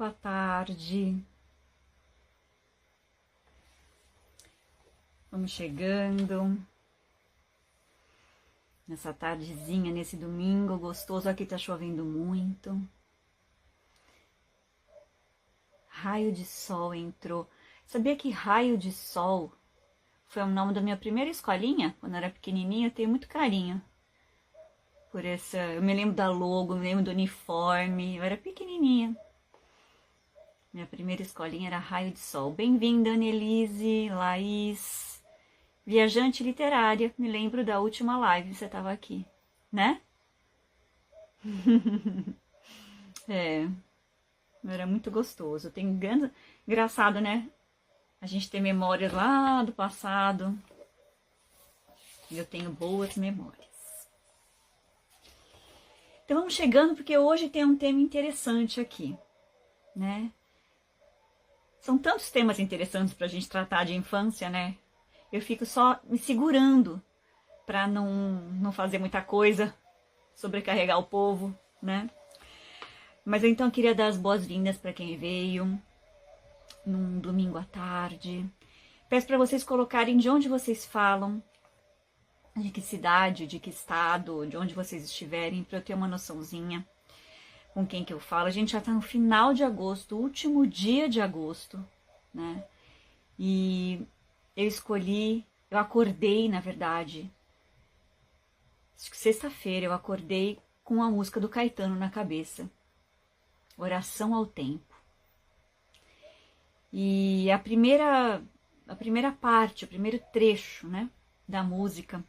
Boa tarde. Vamos chegando nessa tardezinha, nesse domingo gostoso. Aqui tá chovendo muito. Raio de Sol entrou. Sabia que Raio de Sol foi o nome da minha primeira escolinha? Quando eu era pequenininha, eu tenho muito carinho por essa. Eu me lembro da logo, me lembro do uniforme. Eu era pequenininha. Minha primeira escolinha era Raio de Sol. Bem-vinda, Annelise, Laís, viajante literária. Me lembro da última live, você estava aqui, né? Era muito gostoso. Tem grande. Engraçado, né? A gente tem memórias lá do passado. E eu tenho boas memórias. Então vamos chegando, porque hoje tem um tema interessante aqui, né? São tantos temas interessantes para a gente tratar de infância, né? Eu fico só me segurando para não fazer muita coisa, sobrecarregar o povo, né? Mas então eu queria dar as boas-vindas para quem veio num domingo à tarde. Peço para vocês colocarem de onde vocês falam, de que cidade, de que estado, de onde vocês estiverem, para eu ter uma noçãozinha com quem que eu falo. A gente já está no final de agosto, último dia de agosto, né? E eu acordei, na verdade, acho que sexta-feira eu acordei com a música do Caetano na cabeça, Oração ao Tempo. E a primeira parte, o primeiro trecho, né, da música,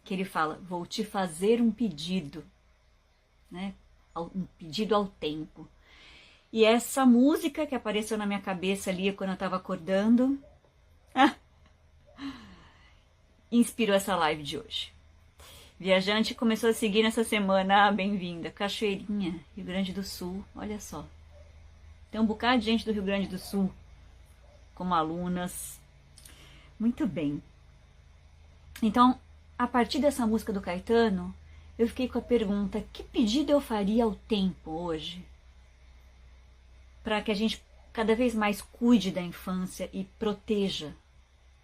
que ele fala, vou te fazer um pedido, né, um pedido ao tempo. E essa música que apareceu na minha cabeça ali quando eu estava acordando, inspirou essa live de hoje. Viajante começou a seguir nessa semana, bem-vinda, Cachoeirinha, Rio Grande do Sul, olha só. Tem um bocado de gente do Rio Grande do Sul, como alunas. Muito bem. Então, a partir dessa música do Caetano, eu fiquei com a pergunta, que pedido eu faria ao tempo hoje? Para que a gente cada vez mais cuide da infância e proteja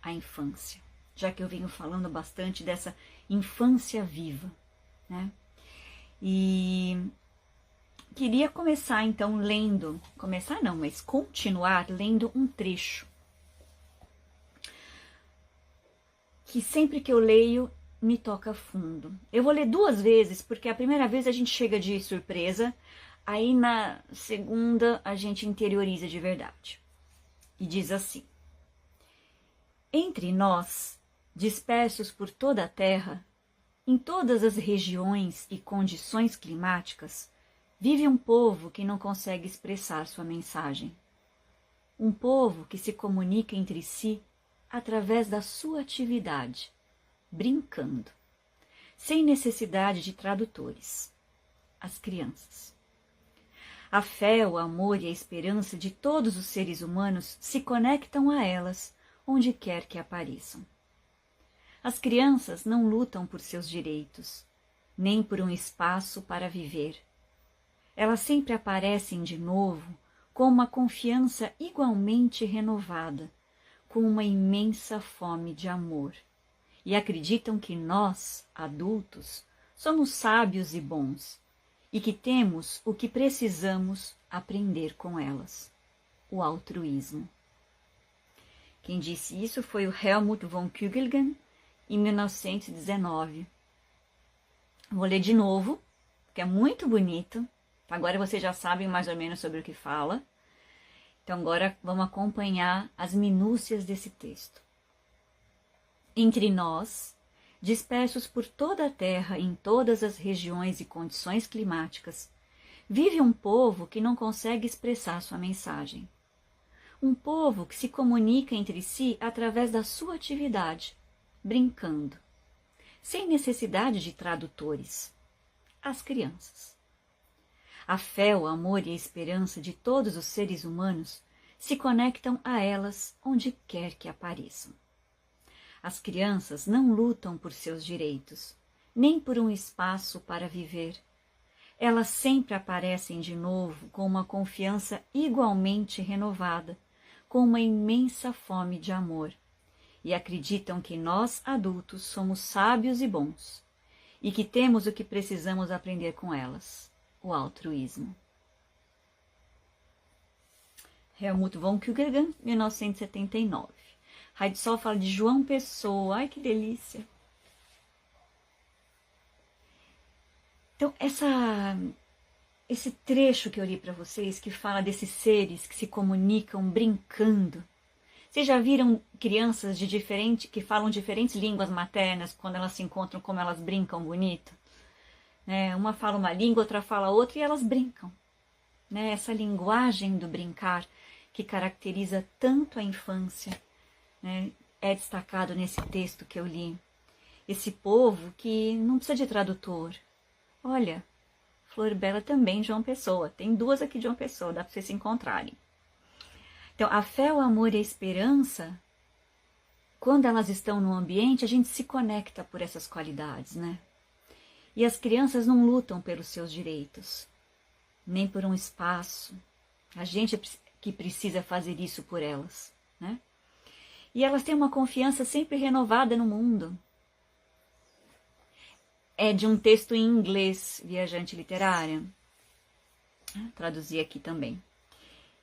a infância. Já que eu venho falando bastante dessa infância viva, né? E queria começar então lendo, mas continuar lendo um trecho que sempre que eu leio me toca fundo. Eu vou ler 2 vezes, porque a primeira vez a gente chega de surpresa, aí na segunda a gente interioriza de verdade. E diz assim: entre nós, dispersos por toda a Terra, em todas as regiões e condições climáticas, vive um povo que não consegue expressar sua mensagem. Um povo que se comunica entre si através da sua atividade, brincando, sem necessidade de tradutores. As crianças. A fé, o amor e a esperança de todos os seres humanos se conectam a elas, onde quer que apareçam. As crianças não lutam por seus direitos, nem por um espaço para viver. Elas sempre aparecem de novo com uma confiança igualmente renovada, com uma imensa fome de amor, e acreditam que nós, adultos, somos sábios e bons, e que temos o que precisamos aprender com elas, o altruísmo. Quem disse isso foi o Helmut von Kügelgen, em 1919. Vou ler de novo, porque é muito bonito. Agora vocês já sabem mais ou menos sobre o que fala. Então agora vamos acompanhar as minúcias desse texto. Entre nós, dispersos por toda a Terra, em todas as regiões e condições climáticas, vive um povo que não consegue expressar sua mensagem. Um povo que se comunica entre si através da sua atividade, brincando, sem necessidade de tradutores. As crianças. A fé, o amor e a esperança de todos os seres humanos se conectam a elas onde quer que apareçam. As crianças não lutam por seus direitos, nem por um espaço para viver. elas sempre aparecem de novo com uma confiança igualmente renovada, com uma imensa fome de amor, e acreditam que nós, adultos, somos sábios e bons, e que temos o que precisamos aprender com elas, o altruísmo. Helmut von Kürgergan, 1979. Raio de Sol fala de João Pessoa. Ai, que delícia! Então, esse trecho que eu li para vocês, que fala desses seres que se comunicam brincando. Vocês já viram crianças que falam diferentes línguas maternas, quando elas se encontram, como elas brincam bonito? Uma fala uma língua, outra fala outra, e elas brincam. Essa linguagem do brincar, que caracteriza tanto a infância, é destacado nesse texto que eu li. Esse povo que não precisa de tradutor. Olha, Flor Bela também de João Pessoa. Tem duas aqui de João Pessoa, dá para vocês se encontrarem. Então, a fé, o amor e a esperança, quando elas estão no ambiente, a gente se conecta por essas qualidades, né? E as crianças não lutam pelos seus direitos, nem por um espaço. A gente que precisa fazer isso por elas, né? E elas têm uma confiança sempre renovada no mundo. É de um texto em inglês, Viajante Literária. Traduzi aqui também.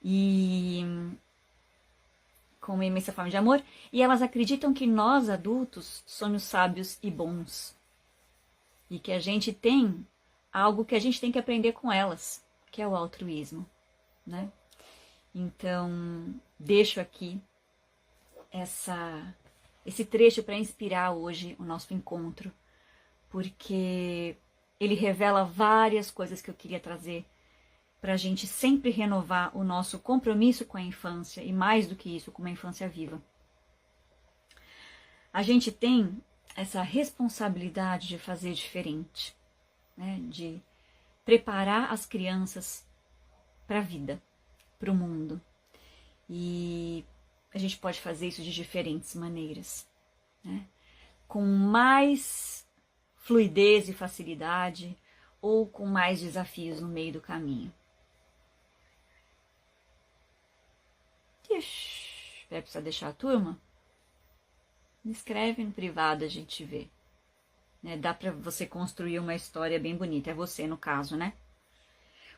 E com uma imensa fome de amor. E elas acreditam que nós, adultos, somos sábios e bons. E que a gente tem algo que a gente tem que aprender com elas, que é o altruísmo, né? Então, deixo aqui esse trecho para inspirar hoje o nosso encontro, porque ele revela várias coisas que eu queria trazer para a gente sempre renovar o nosso compromisso com a infância e, mais do que isso, com uma infância viva. A gente tem essa responsabilidade de fazer diferente, né? De preparar as crianças para a vida, para o mundo. E a gente pode fazer isso de diferentes maneiras, né? Com mais fluidez e facilidade ou com mais desafios no meio do caminho. Vai precisar deixar a turma? Me escreve no privado, a gente vê. Dá para você construir uma história bem bonita. É você, no caso, né?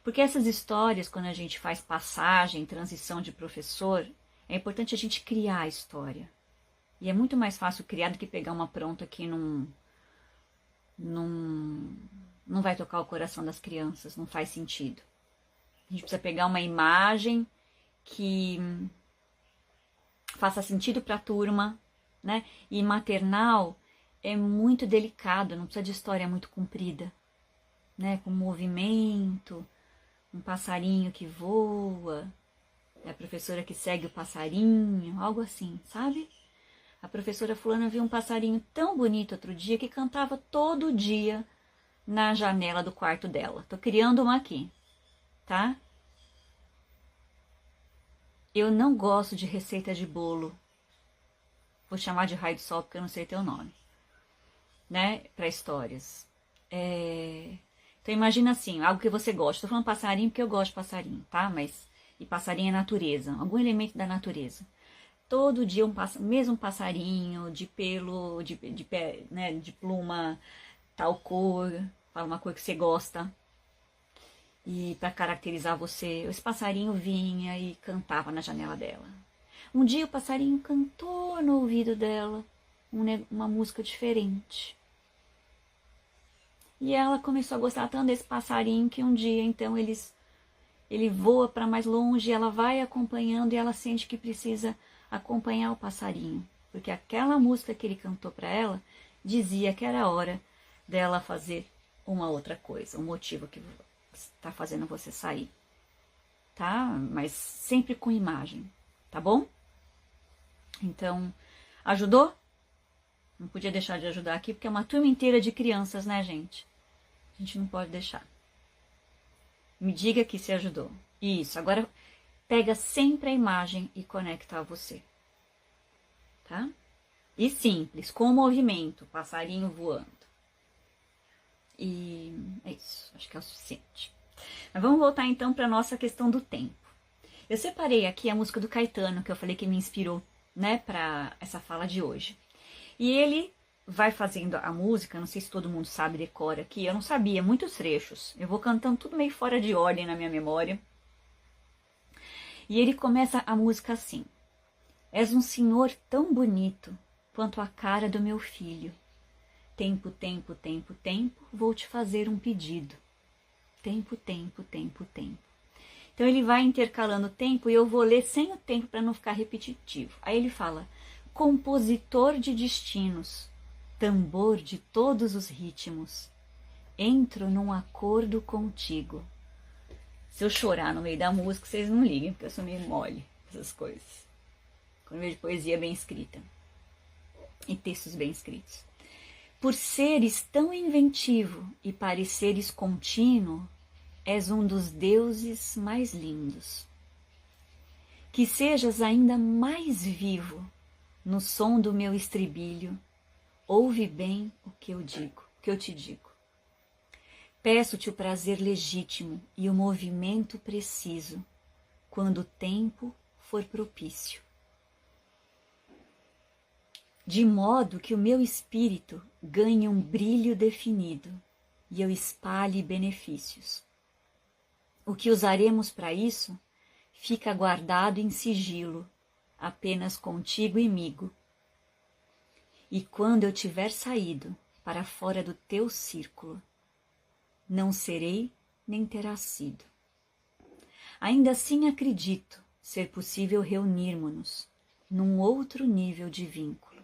Porque essas histórias, quando a gente faz passagem, transição de professor, é importante a gente criar a história. E é muito mais fácil criar do que pegar uma pronta que não vai tocar o coração das crianças, não faz sentido. A gente precisa pegar uma imagem que faça sentido para a turma, né? E maternal é muito delicado, não precisa de história muito comprida, né? Com movimento, um passarinho que voa, a professora que segue o passarinho, algo assim, sabe? A professora fulana viu um passarinho tão bonito outro dia que cantava todo dia na janela do quarto dela. Tô criando uma aqui, tá? Eu não gosto de receita de bolo. Vou chamar de raio de sol porque eu não sei teu nome, né? Para histórias. Então imagina assim, algo que você gosta. Tô falando passarinho porque eu gosto de passarinho, tá? E passarinho é natureza, algum elemento da natureza. Todo dia mesmo passarinho de pelo, né, de pluma, tal cor, fala uma cor que você gosta. E para caracterizar você, esse passarinho vinha e cantava na janela dela. Um dia o passarinho cantou no ouvido dela uma música diferente. E ela começou a gostar tanto desse passarinho que um dia, então, ele voa para mais longe, ela vai acompanhando e ela sente que precisa acompanhar o passarinho. Porque aquela música que ele cantou para ela dizia que era hora dela fazer uma outra coisa, um motivo que está fazendo você sair, tá? Mas sempre com imagem, tá bom? Então, ajudou? Não podia deixar de ajudar aqui, porque é uma turma inteira de crianças, né, gente? A gente não pode deixar. Me diga que se ajudou. Isso, agora pega sempre a imagem e conecta a você, tá? E simples, com movimento, passarinho voando. E é isso, acho que é o suficiente. Mas vamos voltar então para a nossa questão do tempo. Eu separei aqui a música do Caetano, que eu falei que me inspirou, né, para essa fala de hoje. E ele vai fazendo a música, não sei se todo mundo sabe, decora aqui, eu não sabia, muitos trechos. Eu vou cantando tudo meio fora de ordem na minha memória. E ele começa a música assim: És um senhor tão bonito quanto a cara do meu filho. Tempo, tempo, tempo, tempo, vou te fazer um pedido. Tempo, tempo, tempo, tempo. Então ele vai intercalando o tempo e eu vou ler sem o tempo para não ficar repetitivo. Aí ele fala: compositor de destinos, tambor de todos os ritmos, entro num acordo contigo. Se eu chorar no meio da música, vocês não liguem, porque eu sou meio mole, essas coisas. Quando eu vejo poesia bem escrita e textos bem escritos. Por seres tão inventivo e pareceres contínuo, és um dos deuses mais lindos. Que sejas ainda mais vivo no som do meu estribilho, ouve bem o que eu digo, o que eu te digo. Peço-te o prazer legítimo e o movimento preciso, quando o tempo for propício. De modo que o meu espírito ganhe um brilho definido e eu espalhe benefícios. O que usaremos para isso fica guardado em sigilo, apenas contigo e migo. E quando eu tiver saído para fora do teu círculo, não serei nem terá sido. Ainda assim acredito ser possível reunirmos-nos num outro nível de vínculo.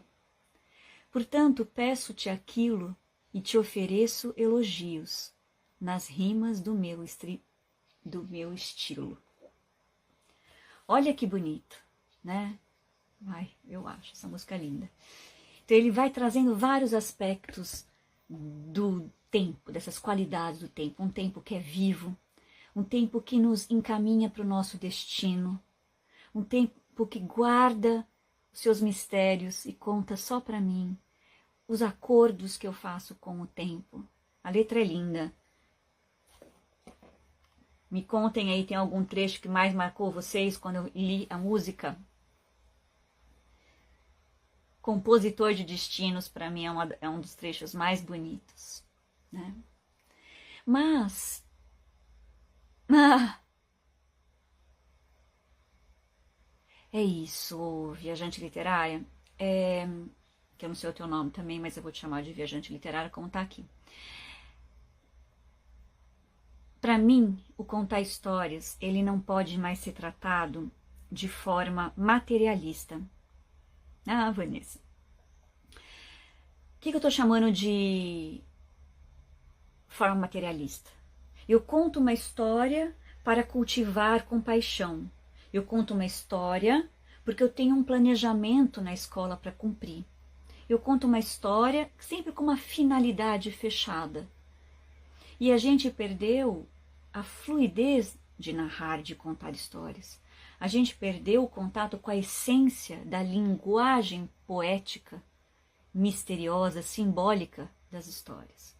Portanto, peço-te aquilo e te ofereço elogios nas rimas do meu estilo. Olha que bonito, né? Ai, eu acho essa música linda. Então ele vai trazendo vários aspectos do tempo, dessas qualidades do tempo. Um tempo que é vivo, um tempo que nos encaminha para o nosso destino, um tempo que guarda os seus mistérios e conta só para mim, os acordos que eu faço com o tempo. A letra é linda. Me contem aí, tem algum trecho que mais marcou vocês quando eu li a música? Compositor de Destinos, para mim, é um dos trechos mais bonitos, né? Mas é isso, viajante literária. Que eu não sei o teu nome também, mas eu vou te chamar de viajante literária, como tá aqui. Para mim, o contar histórias, ele não pode mais ser tratado de forma materialista. Ah, Vanessa. O que eu estou chamando de forma materialista? Eu conto uma história para cultivar compaixão. Eu conto uma história porque eu tenho um planejamento na escola para cumprir. Eu conto uma história sempre com uma finalidade fechada. E a gente perdeu a fluidez de narrar, de contar histórias. A gente perdeu o contato com a essência da linguagem poética, misteriosa, simbólica das histórias.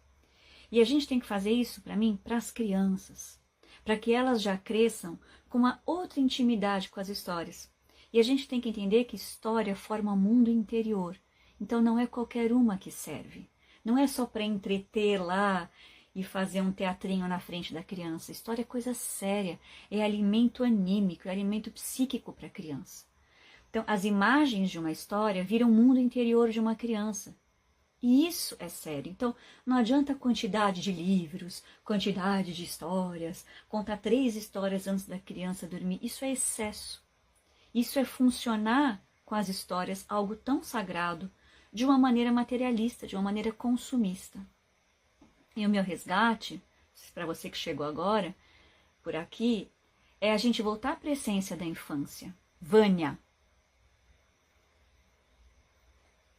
E a gente tem que fazer isso, para mim, para as crianças, para que elas já cresçam com uma outra intimidade com as histórias. E a gente tem que entender que história forma um mundo interior. Então não é qualquer uma que serve. Não é só para entreter lá e fazer um teatrinho na frente da criança. História é coisa séria, é alimento anímico, é alimento psíquico para a criança. Então, as imagens de uma história viram o mundo interior de uma criança. E isso é sério. Então, não adianta a quantidade de livros, quantidade de histórias, contar 3 histórias antes da criança dormir. Isso é excesso. Isso é funcionar com as histórias algo tão sagrado de uma maneira materialista, de uma maneira consumista. E o meu resgate, para você que chegou agora, por aqui, é a gente voltar para a essência da infância. Vânia.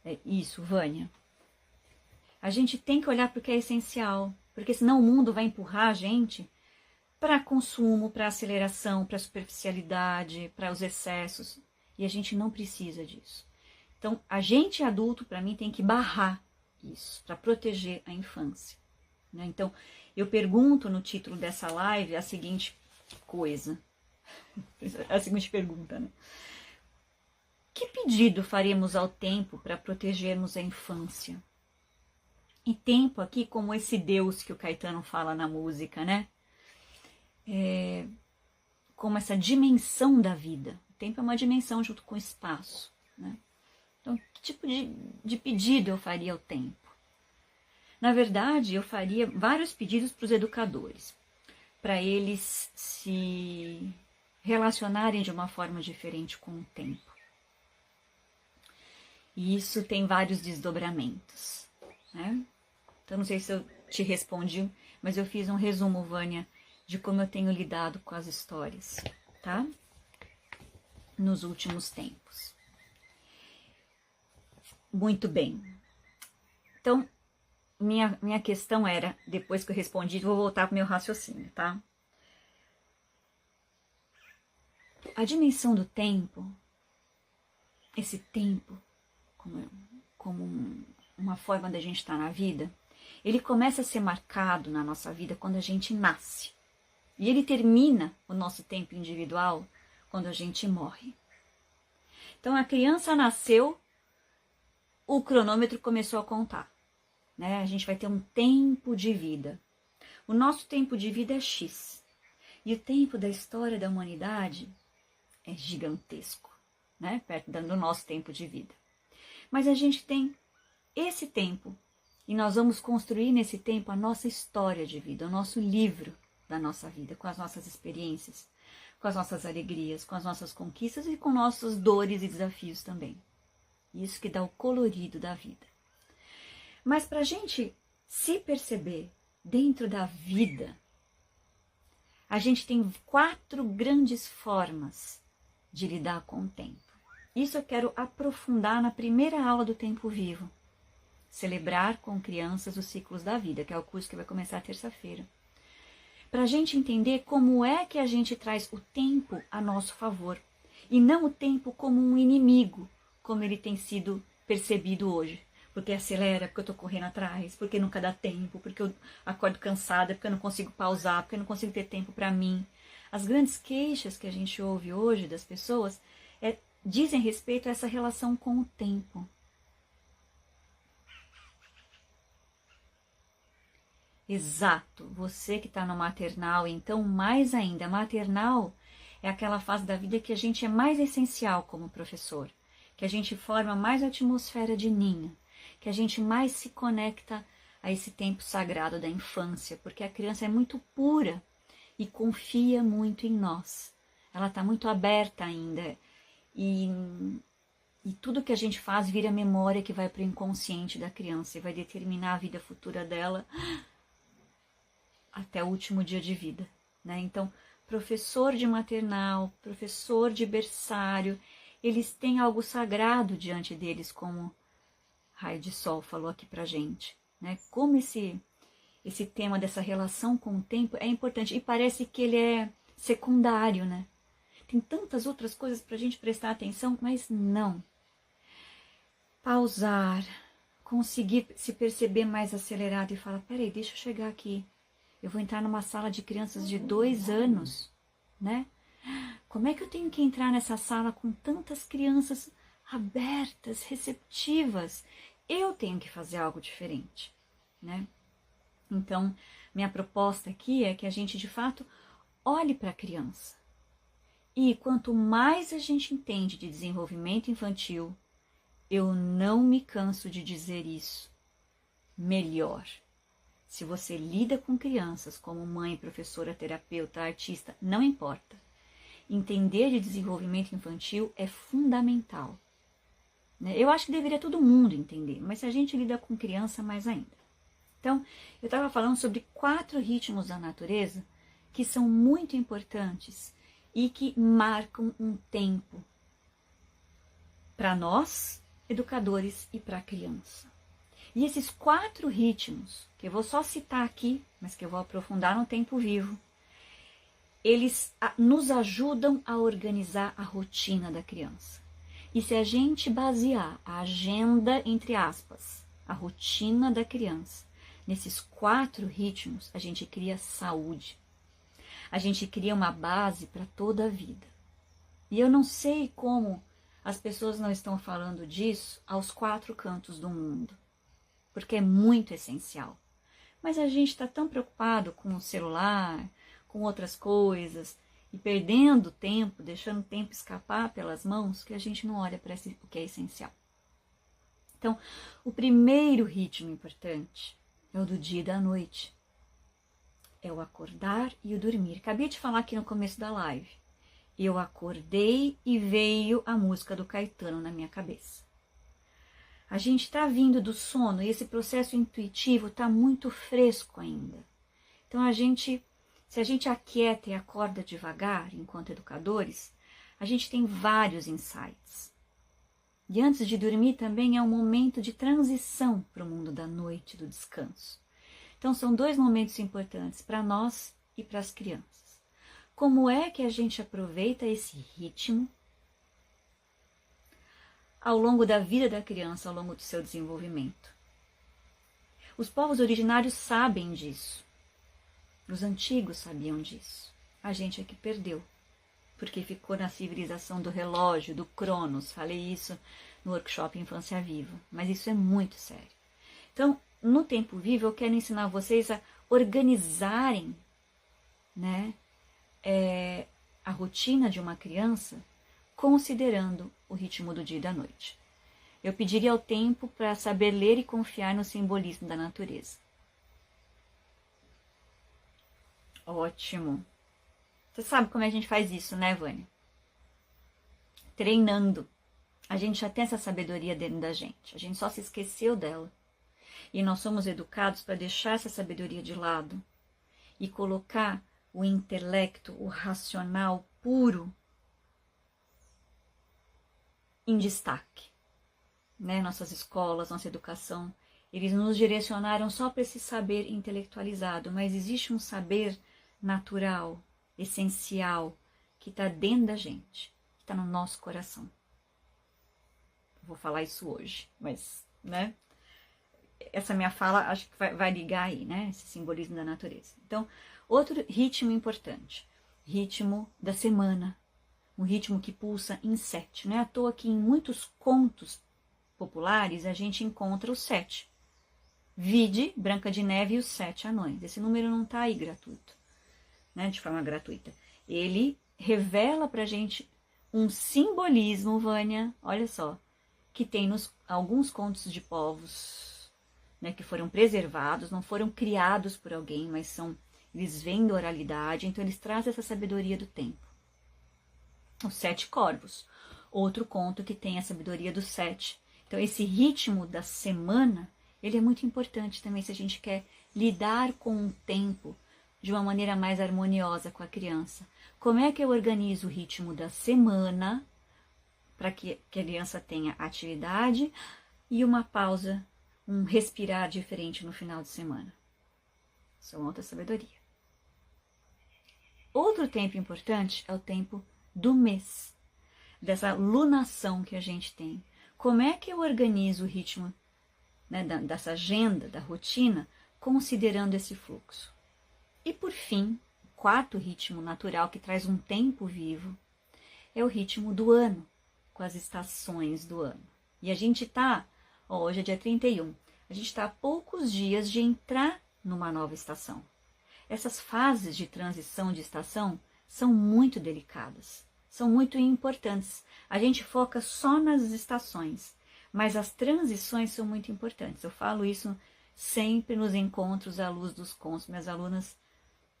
É isso, Vânia. A gente tem que olhar para o que é essencial, porque senão o mundo vai empurrar a gente para consumo, para aceleração, para superficialidade, para os excessos. E a gente não precisa disso. Então, a gente adulto, para mim, tem que barrar isso, para proteger a infância. né? Então, eu pergunto no título dessa live a seguinte coisa, a seguinte pergunta, né? Que pedido faremos ao tempo para protegermos a infância? E tempo aqui como esse Deus que o Caetano fala na música, né? Como essa dimensão da vida. O tempo é uma dimensão junto com o espaço, né? Então, que tipo de pedido eu faria ao tempo? Na verdade, eu faria vários pedidos para os educadores, para eles se relacionarem de uma forma diferente com o tempo. E isso tem vários desdobramentos, né? Então, não sei se eu te respondi, mas eu fiz um resumo, Vânia, de como eu tenho lidado com as histórias, tá? Nos últimos tempos. Muito bem. Então, minha questão era, depois que eu respondi, vou voltar para o meu raciocínio, tá? A dimensão do tempo, esse tempo, como uma forma da gente estar na vida, ele começa a ser marcado na nossa vida quando a gente nasce. E ele termina o nosso tempo individual quando a gente morre. Então, a criança nasceu, o cronômetro começou a contar, né? A gente vai ter um tempo de vida. O nosso tempo de vida é X. E o tempo da história da humanidade é gigantesco, né? Perto do nosso tempo de vida. Mas a gente tem esse tempo e nós vamos construir nesse tempo a nossa história de vida, o nosso livro da nossa vida, com as nossas experiências, com as nossas alegrias, com as nossas conquistas e com nossas dores e desafios também. Isso que dá o colorido da vida. Mas para a gente se perceber dentro da vida, a gente tem 4 grandes formas de lidar com o tempo. Isso eu quero aprofundar na primeira aula do Tempo Vivo. Celebrar com crianças os ciclos da vida, que é o curso que vai começar terça-feira. Para a gente entender como é que a gente traz o tempo a nosso favor. E não o tempo como um inimigo, como ele tem sido percebido hoje. Porque acelera, porque eu estou correndo atrás, porque nunca dá tempo, porque eu acordo cansada, porque eu não consigo pausar, porque eu não consigo ter tempo para mim. As grandes queixas que a gente ouve hoje das pessoas dizem respeito a essa relação com o tempo. Exato, você que está no maternal, então mais ainda, maternal é aquela fase da vida que a gente é mais essencial como professor, que a gente forma mais a atmosfera de ninho, que a gente mais se conecta a esse tempo sagrado da infância, porque a criança é muito pura e confia muito em nós. Ela está muito aberta ainda e tudo que a gente faz vira memória que vai para o inconsciente da criança e vai determinar a vida futura dela até o último dia de vida, né? Então, professor de maternal, professor de berçário, eles têm algo sagrado diante deles, como Raio de Sol falou aqui pra gente, né? Como esse tema dessa relação com o tempo é importante e parece que ele é secundário, né? Tem tantas outras coisas pra gente prestar atenção, mas não. Pausar, conseguir se perceber mais acelerado e falar, peraí, deixa eu chegar aqui. Eu vou entrar numa sala de crianças de 2 anos, né? Como é que eu tenho que entrar nessa sala com tantas crianças abertas, receptivas? Eu tenho que fazer algo diferente, né? Então, minha proposta aqui é que a gente, de fato, olhe para a criança. E quanto mais a gente entende de desenvolvimento infantil, eu não me canso de dizer isso, melhor. Se você lida com crianças como mãe, professora, terapeuta, artista, não importa. Entender de desenvolvimento infantil é fundamental. Eu acho que deveria todo mundo entender, mas se a gente lida com criança, mais ainda. Então, eu estava falando sobre 4 ritmos da natureza que são muito importantes e que marcam um tempo para nós, educadores, e para a criança. E esses 4 ritmos, que eu vou só citar aqui, mas que eu vou aprofundar no Tempo Vivo, eles nos ajudam a organizar a rotina da criança. E se a gente basear a agenda, entre aspas, a rotina da criança, Nesses 4 ritmos, a gente cria saúde. A gente cria uma base para toda a vida. E eu não sei como as pessoas não estão falando disso aos 4 cantos do mundo, porque é muito essencial. Mas a gente está tão preocupado com o celular, com outras coisas, e perdendo tempo, deixando o tempo escapar pelas mãos, que a gente não olha para o que é essencial. Então, o primeiro ritmo importante é o do dia e da noite. É o acordar e o dormir. Acabei de falar aqui no começo da live. Eu acordei e veio a música do Caetano na minha cabeça. A gente está vindo do sono e esse processo intuitivo está muito fresco ainda. Então, se a gente aquieta e acorda devagar, enquanto educadores, a gente tem vários insights. E antes de dormir também é um momento de transição para o mundo da noite, do descanso. Então, são 2 momentos importantes para nós e para as crianças. Como é que a gente aproveita esse ritmo ao longo da vida da criança, ao longo do seu desenvolvimento? Os povos originários sabem disso. Os antigos sabiam disso. A gente é que perdeu, porque ficou na civilização do relógio, do Cronos. Falei isso no workshop Infância Viva, mas isso é muito sério. Então, no Tempo Vivo, eu quero ensinar vocês a organizarem, né, a rotina de uma criança, considerando o ritmo do dia e da noite. Eu pediria ao tempo para saber ler e confiar no simbolismo da natureza. Ótimo! Você sabe como a gente faz isso, né, Vânia? Treinando. A gente já tem essa sabedoria dentro da gente. A gente só se esqueceu dela. E nós somos educados para deixar essa sabedoria de lado e colocar o intelecto, o racional puro em destaque. Né? Nossas escolas, nossa educação, eles nos direcionaram só para esse saber intelectualizado, mas existe um saber natural, essencial, que está dentro da gente, que está no nosso coração. Vou falar isso hoje, mas, né? Essa minha fala acho que vai ligar aí, né? Esse simbolismo da natureza. Então, outro ritmo importante, ritmo da semana, um ritmo que pulsa em 7. Não é à toa que em muitos contos populares a gente encontra o 7. Vide Branca de Neve e os 7 Anões. Esse número não está aí gratuito, né? De forma gratuita. Ele revela pra gente um simbolismo, Vânia, olha só, que tem nos alguns contos de povos, né, que foram preservados, não foram criados por alguém, mas eles vêm da oralidade, então eles trazem essa sabedoria do tempo. Os 7 Corvos, outro conto que tem a sabedoria dos 7. Então esse ritmo da semana, ele é muito importante também se a gente quer lidar com o tempo de uma maneira mais harmoniosa com a criança. Como é que eu organizo o ritmo da semana para que a criança tenha atividade e uma pausa, um respirar diferente no final de semana? Isso é uma outra sabedoria. Outro tempo importante é o tempo do mês, dessa lunação que a gente tem. Como é que eu organizo o ritmo, né, dessa agenda, da rotina, considerando esse fluxo? E por fim, o 4º ritmo natural que traz um tempo vivo é o ritmo do ano, com as estações do ano. E a gente está, hoje é dia 31, a gente está a poucos dias de entrar numa nova estação. Essas fases de transição de estação são muito delicadas, são muito importantes. A gente foca só nas estações, mas as transições são muito importantes. Eu falo isso sempre nos encontros à luz dos contos. Minhas alunas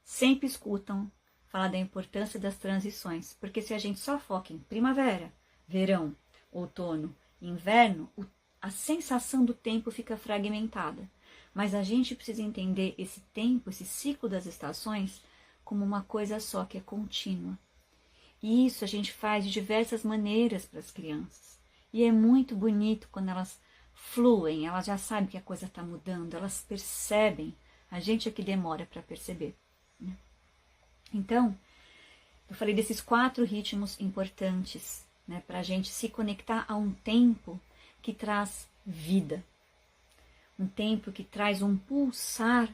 sempre escutam falar da importância das transições, porque se a gente só foca em primavera, verão, outono, inverno, a sensação do tempo fica fragmentada. Mas a gente precisa entender esse tempo, esse ciclo das estações, como uma coisa só, que é contínua. E isso a gente faz de diversas maneiras para as crianças. E é muito bonito quando elas fluem, elas já sabem que a coisa está mudando, elas percebem, a gente é que demora para perceber. Né? Então, eu falei desses 4 ritmos importantes, né, para a gente se conectar a um tempo que traz vida. um tempo que traz um pulsar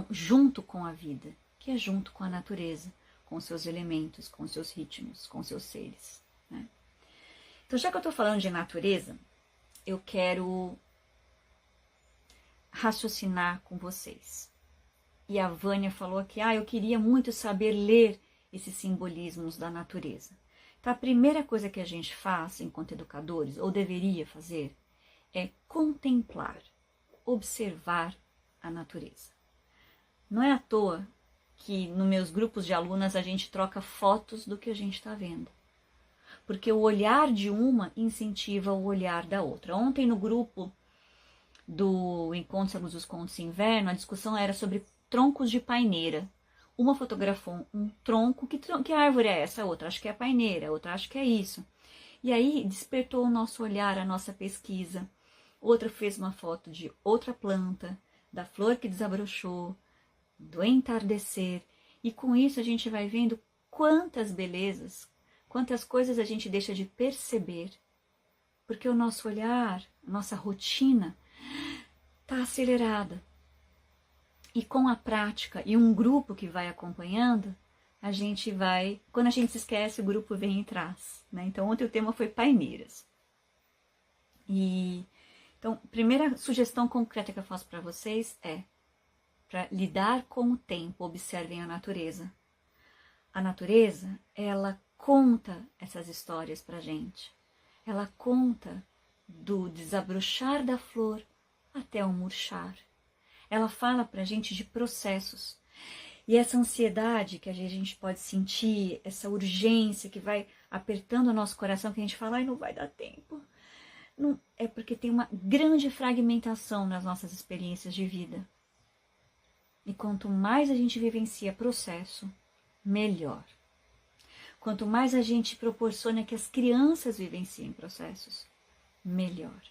junto com a vida, que é junto com a natureza, com seus elementos, com seus ritmos, com seus seres, né? Então, já que eu estou falando de natureza, eu quero raciocinar com vocês. E a Vânia falou aqui, eu queria muito saber ler esses simbolismos da natureza. Então, a primeira coisa que a gente faz enquanto educadores, ou deveria fazer, é contemplar, observar a natureza. Não é à toa que nos meus grupos de alunas a gente troca fotos do que a gente está vendo. Porque o olhar de uma incentiva o olhar da outra. Ontem no grupo do Encontros à Luz dos Contos de Inverno, a discussão era sobre troncos de paineira. Uma fotografou um tronco, que árvore é essa? A outra acho que é a paineira, a outra acho que é isso. E aí despertou o nosso olhar, a nossa pesquisa. Outra fez uma foto de outra planta, da flor que desabrochou, do entardecer. E com isso a gente vai vendo quantas belezas, quantas coisas a gente deixa de perceber. Porque o nosso olhar, a nossa rotina está acelerada. E com a prática e um grupo que vai acompanhando, a gente vai... Quando a gente se esquece, o grupo vem atrás, né? Então, ontem o tema foi paineiras. Então, a primeira sugestão concreta que eu faço para vocês é para lidar com o tempo, observem a natureza. A natureza, ela conta essas histórias para a gente. Ela conta do desabrochar da flor até o murchar. Ela fala para a gente de processos. E essa ansiedade que a gente pode sentir, essa urgência que vai apertando o nosso coração, que a gente fala, não vai dar tempo. Não, é porque tem uma grande fragmentação nas nossas experiências de vida. E quanto mais a gente vivencia processo, melhor. Quanto mais a gente proporciona que as crianças vivenciem processos, melhor.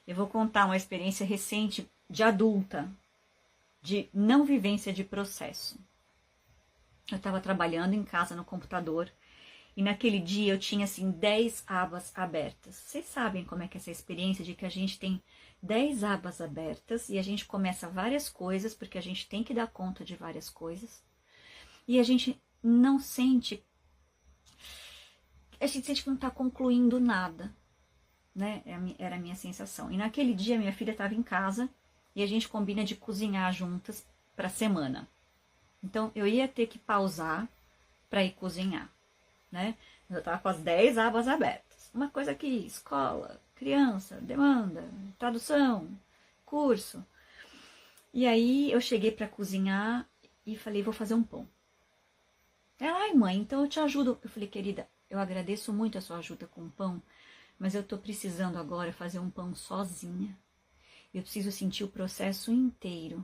Eu vou contar uma experiência recente de adulta, de não vivência de processo. Eu estava trabalhando em casa no computador e naquele dia eu tinha assim 10 abas abertas. Vocês sabem como é que é essa experiência de que a gente tem 10 abas abertas e a gente começa várias coisas, porque a gente tem que dar conta de várias coisas. E a gente não sente... A gente sente que não está concluindo nada, né? Era a minha sensação. E naquele dia minha filha estava em casa e a gente combina de cozinhar juntas para a semana. Então eu ia ter que pausar para ir cozinhar, né? Eu estava com as 10 abas abertas. Uma coisa aqui, escola, criança, demanda, tradução, curso. E aí eu cheguei para cozinhar e falei, vou fazer um pão. Ela, ai mãe, então eu te ajudo. Eu falei, querida, eu agradeço muito a sua ajuda com o pão, mas eu estou precisando agora fazer um pão sozinha. Eu preciso sentir o processo inteiro.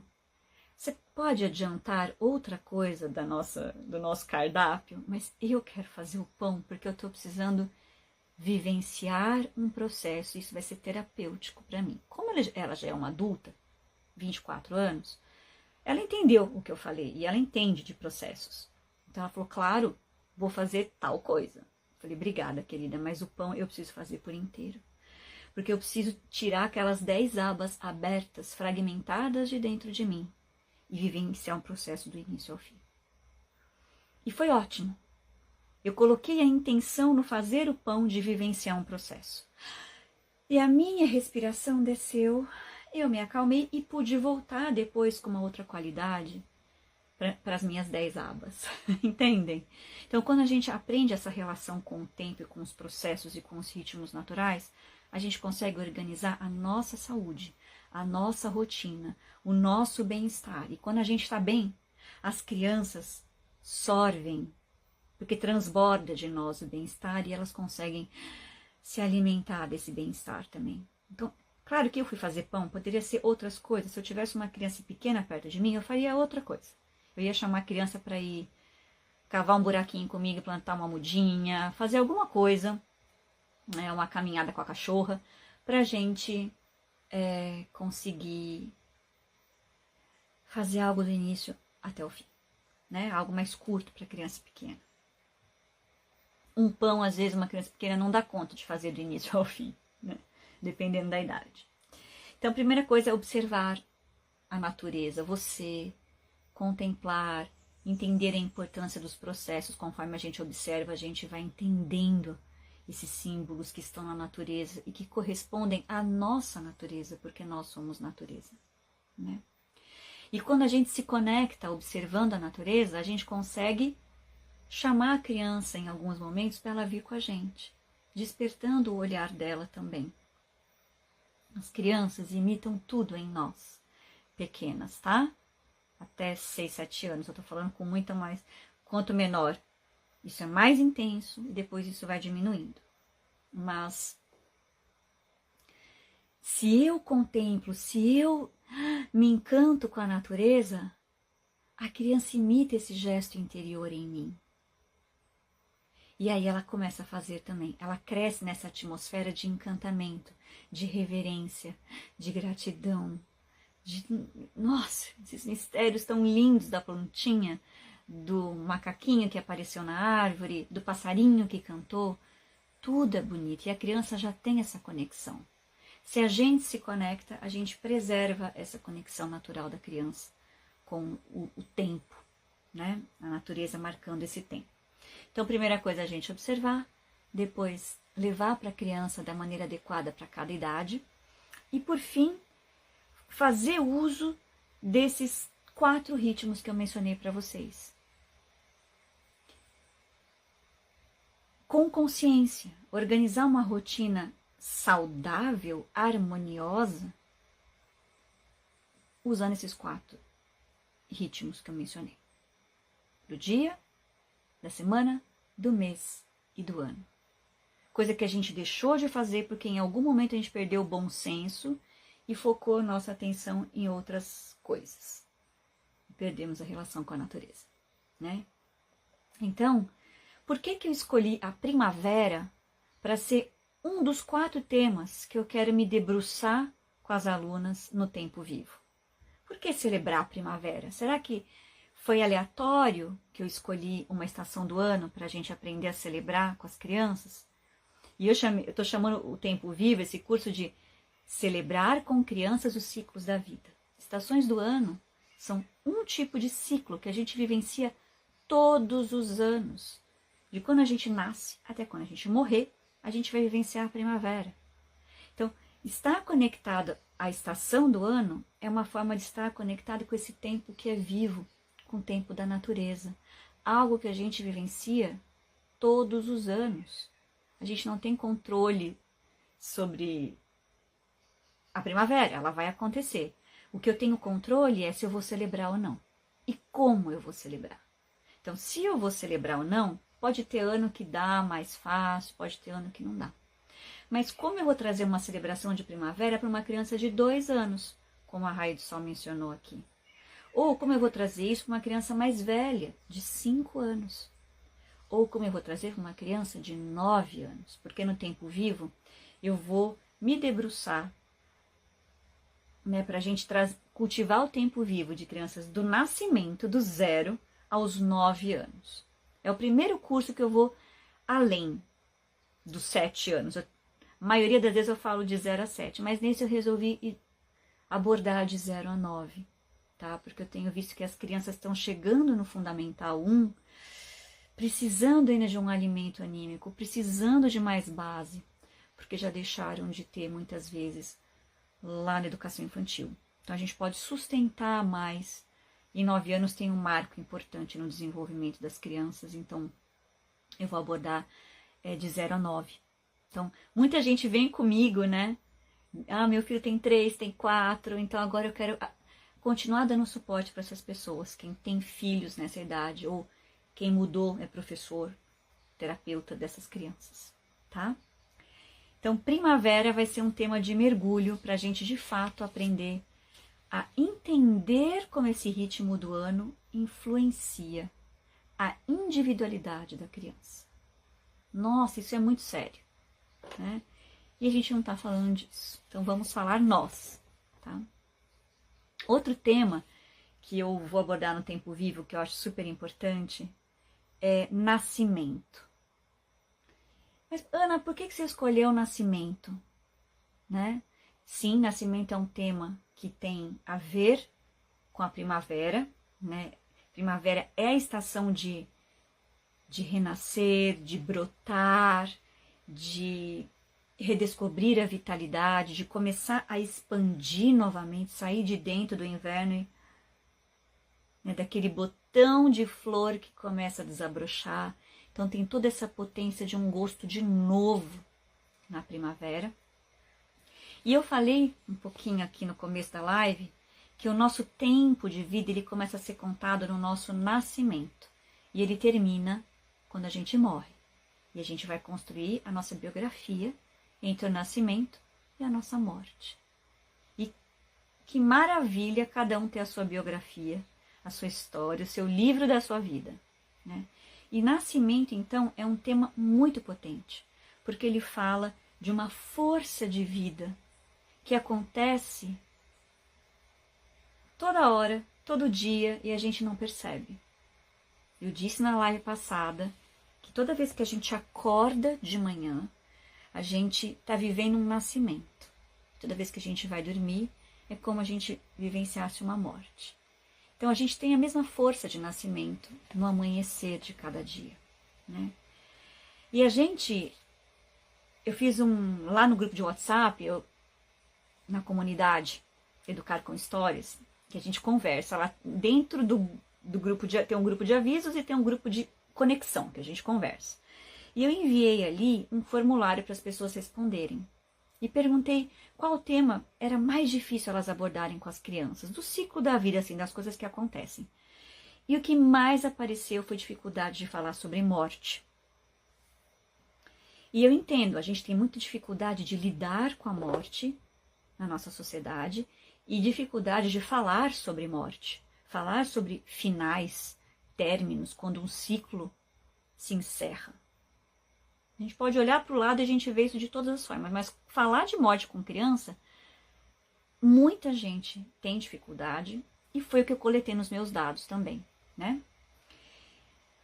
Você pode adiantar outra coisa do nosso cardápio, mas eu quero fazer o pão porque eu estou precisando vivenciar um processo. Isso vai ser terapêutico para mim. Como ela já é uma adulta, 24 anos, ela entendeu o que eu falei e ela entende de processos. Então ela falou, claro, vou fazer tal coisa. Eu falei, obrigada, querida, mas o pão eu preciso fazer por inteiro. Porque eu preciso tirar aquelas 10 abas abertas, fragmentadas de dentro de mim e vivenciar um processo do início ao fim. E foi ótimo. Eu coloquei a intenção no fazer o pão de vivenciar um processo. E a minha respiração desceu, eu me acalmei e pude voltar depois com uma outra qualidade para as minhas 10 abas. Entendem? Então, quando a gente aprende essa relação com o tempo e com os processos e com os ritmos naturais, a gente consegue organizar a nossa saúde, a nossa rotina, o nosso bem-estar. E quando a gente está bem, as crianças sorvem, porque transborda de nós o bem-estar e elas conseguem se alimentar desse bem-estar também. Então, claro que eu fui fazer pão, poderia ser outras coisas. Se eu tivesse uma criança pequena perto de mim, eu faria outra coisa. Eu ia chamar a criança para ir cavar um buraquinho comigo, plantar uma mudinha, fazer alguma coisa, né, uma caminhada com a cachorra, para a gente conseguir fazer algo do início até o fim, né? Algo mais curto para criança pequena. Um pão, às vezes, uma criança pequena não dá conta de fazer do início ao fim, né? Dependendo da idade. Então, a primeira coisa é observar a natureza, você, contemplar, entender a importância dos processos. Conforme a gente observa, a gente vai entendendo esses símbolos que estão na natureza e que correspondem à nossa natureza, porque nós somos natureza, né? E quando a gente se conecta observando a natureza, a gente consegue chamar a criança em alguns momentos para ela vir com a gente, despertando o olhar dela também. As crianças imitam tudo em nós, pequenas, tá? Até 6, 7 anos, eu tô falando com muita mais. Quanto menor, isso é mais intenso e depois isso vai diminuindo. Mas se eu contemplo, se eu me encanto com a natureza, a criança imita esse gesto interior em mim. E aí ela começa a fazer também. Ela cresce nessa atmosfera de encantamento, de reverência, de gratidão. Nossa, esses mistérios tão lindos da plantinha, do macaquinho que apareceu na árvore, do passarinho que cantou. Tudo é bonito e a criança já tem essa conexão. Se a gente se conecta, a gente preserva essa conexão natural da criança com o tempo, né? A natureza marcando esse tempo. Então, primeira coisa, a gente observar, depois levar para a criança da maneira adequada para cada idade e, por fim, fazer uso desses 4 ritmos que eu mencionei para vocês. Com consciência, organizar uma rotina saudável, harmoniosa, usando esses 4 ritmos que eu mencionei. Do dia, da semana, do mês e do ano. Coisa que a gente deixou de fazer porque em algum momento a gente perdeu o bom senso e focou nossa atenção em outras coisas. Perdemos a relação com a natureza, né? Então, por que eu escolhi a primavera para ser um dos 4 temas que eu quero me debruçar com as alunas no Tempo Vivo? Por que celebrar a primavera? Será que foi aleatório que eu escolhi uma estação do ano para a gente aprender a celebrar com as crianças? E eu estou chamando o Tempo Vivo, esse curso, de celebrar com crianças os ciclos da vida. Estações do ano são um tipo de ciclo que a gente vivencia todos os anos. De quando a gente nasce até quando a gente morrer, a gente vai vivenciar a primavera. Então, estar conectado à estação do ano é uma forma de estar conectado com esse tempo que é vivo, com o tempo da natureza. Algo que a gente vivencia todos os anos. A gente não tem controle sobre a primavera, ela vai acontecer. O que eu tenho controle é se eu vou celebrar ou não. E como eu vou celebrar. Então, se eu vou celebrar ou não, pode ter ano que dá mais fácil, pode ter ano que não dá. Mas como eu vou trazer uma celebração de primavera para uma criança de 2 anos, como a Raia do Sol mencionou aqui? Ou como eu vou trazer isso para uma criança mais velha, de 5 anos? Ou como eu vou trazer para uma criança de 9 anos? Porque no Tempo Vivo eu vou me debruçar, né, para a gente cultivar o tempo vivo de crianças do nascimento, do 0 aos 9 anos. É o primeiro curso que eu vou além dos 7 anos. A maioria das vezes eu falo de 0 a 7, mas nesse eu resolvi abordar de 0 a 9, tá? Porque eu tenho visto que as crianças estão chegando no Fundamental 1, precisando ainda de um alimento anímico, precisando de mais base, porque já deixaram de ter muitas vezes lá na educação infantil. Então a gente pode sustentar mais. Em 9 anos tem um marco importante no desenvolvimento das crianças, então eu vou abordar de 0 a 9. Então, muita gente vem comigo, né? Ah, meu filho tem 3, tem 4, então agora eu quero continuar dando suporte para essas pessoas, quem tem filhos nessa idade, ou quem mudou, é professor, terapeuta dessas crianças, tá? Então, primavera vai ser um tema de mergulho para a gente, de fato, aprender a entender como esse ritmo do ano influencia a individualidade da criança. Nossa, isso é muito sério, né? E a gente não está falando disso. Então, vamos falar nós, tá? Outro tema que eu vou abordar no Tempo Vivo, que eu acho super importante, é nascimento. Mas, Ana, por que você escolheu o nascimento? Né? Sim, nascimento é um tema que tem a ver com a primavera, né? Primavera é a estação de renascer, de brotar, de redescobrir a vitalidade, de começar a expandir novamente, sair de dentro do inverno, né, daquele botão de flor que começa a desabrochar. Então tem toda essa potência de um gosto de novo na primavera. E eu falei um pouquinho aqui no começo da live que o nosso tempo de vida ele começa a ser contado no nosso nascimento e ele termina quando a gente morre. E a gente vai construir a nossa biografia entre o nascimento e a nossa morte. E que maravilha cada um ter a sua biografia, a sua história, o seu livro da sua vida, né? E nascimento, então, é um tema muito potente, porque ele fala de uma força de vida que acontece toda hora, todo dia, e a gente não percebe. Eu disse na live passada que toda vez que a gente acorda de manhã, a gente está vivendo um nascimento. Toda vez que a gente vai dormir, é como a gente vivenciasse uma morte. Então, a gente tem a mesma força de nascimento no amanhecer de cada dia, né? E eu fiz lá no grupo de WhatsApp, na comunidade Educar com Histórias, que a gente conversa lá dentro do grupo, tem um grupo de avisos e tem um grupo de conexão, que a gente conversa. E eu enviei ali um formulário para as pessoas responderem. E perguntei qual tema era mais difícil elas abordarem com as crianças, do ciclo da vida, assim, das coisas que acontecem. E o que mais apareceu foi dificuldade de falar sobre morte. E eu entendo, a gente tem muita dificuldade de lidar com a morte na nossa sociedade e dificuldade de falar sobre morte, falar sobre finais, términos, quando um ciclo se encerra. A gente pode olhar para o lado e a gente vê isso de todas as formas, mas falar de morte com criança, muita gente tem dificuldade, e foi o que eu coletei nos meus dados também, né?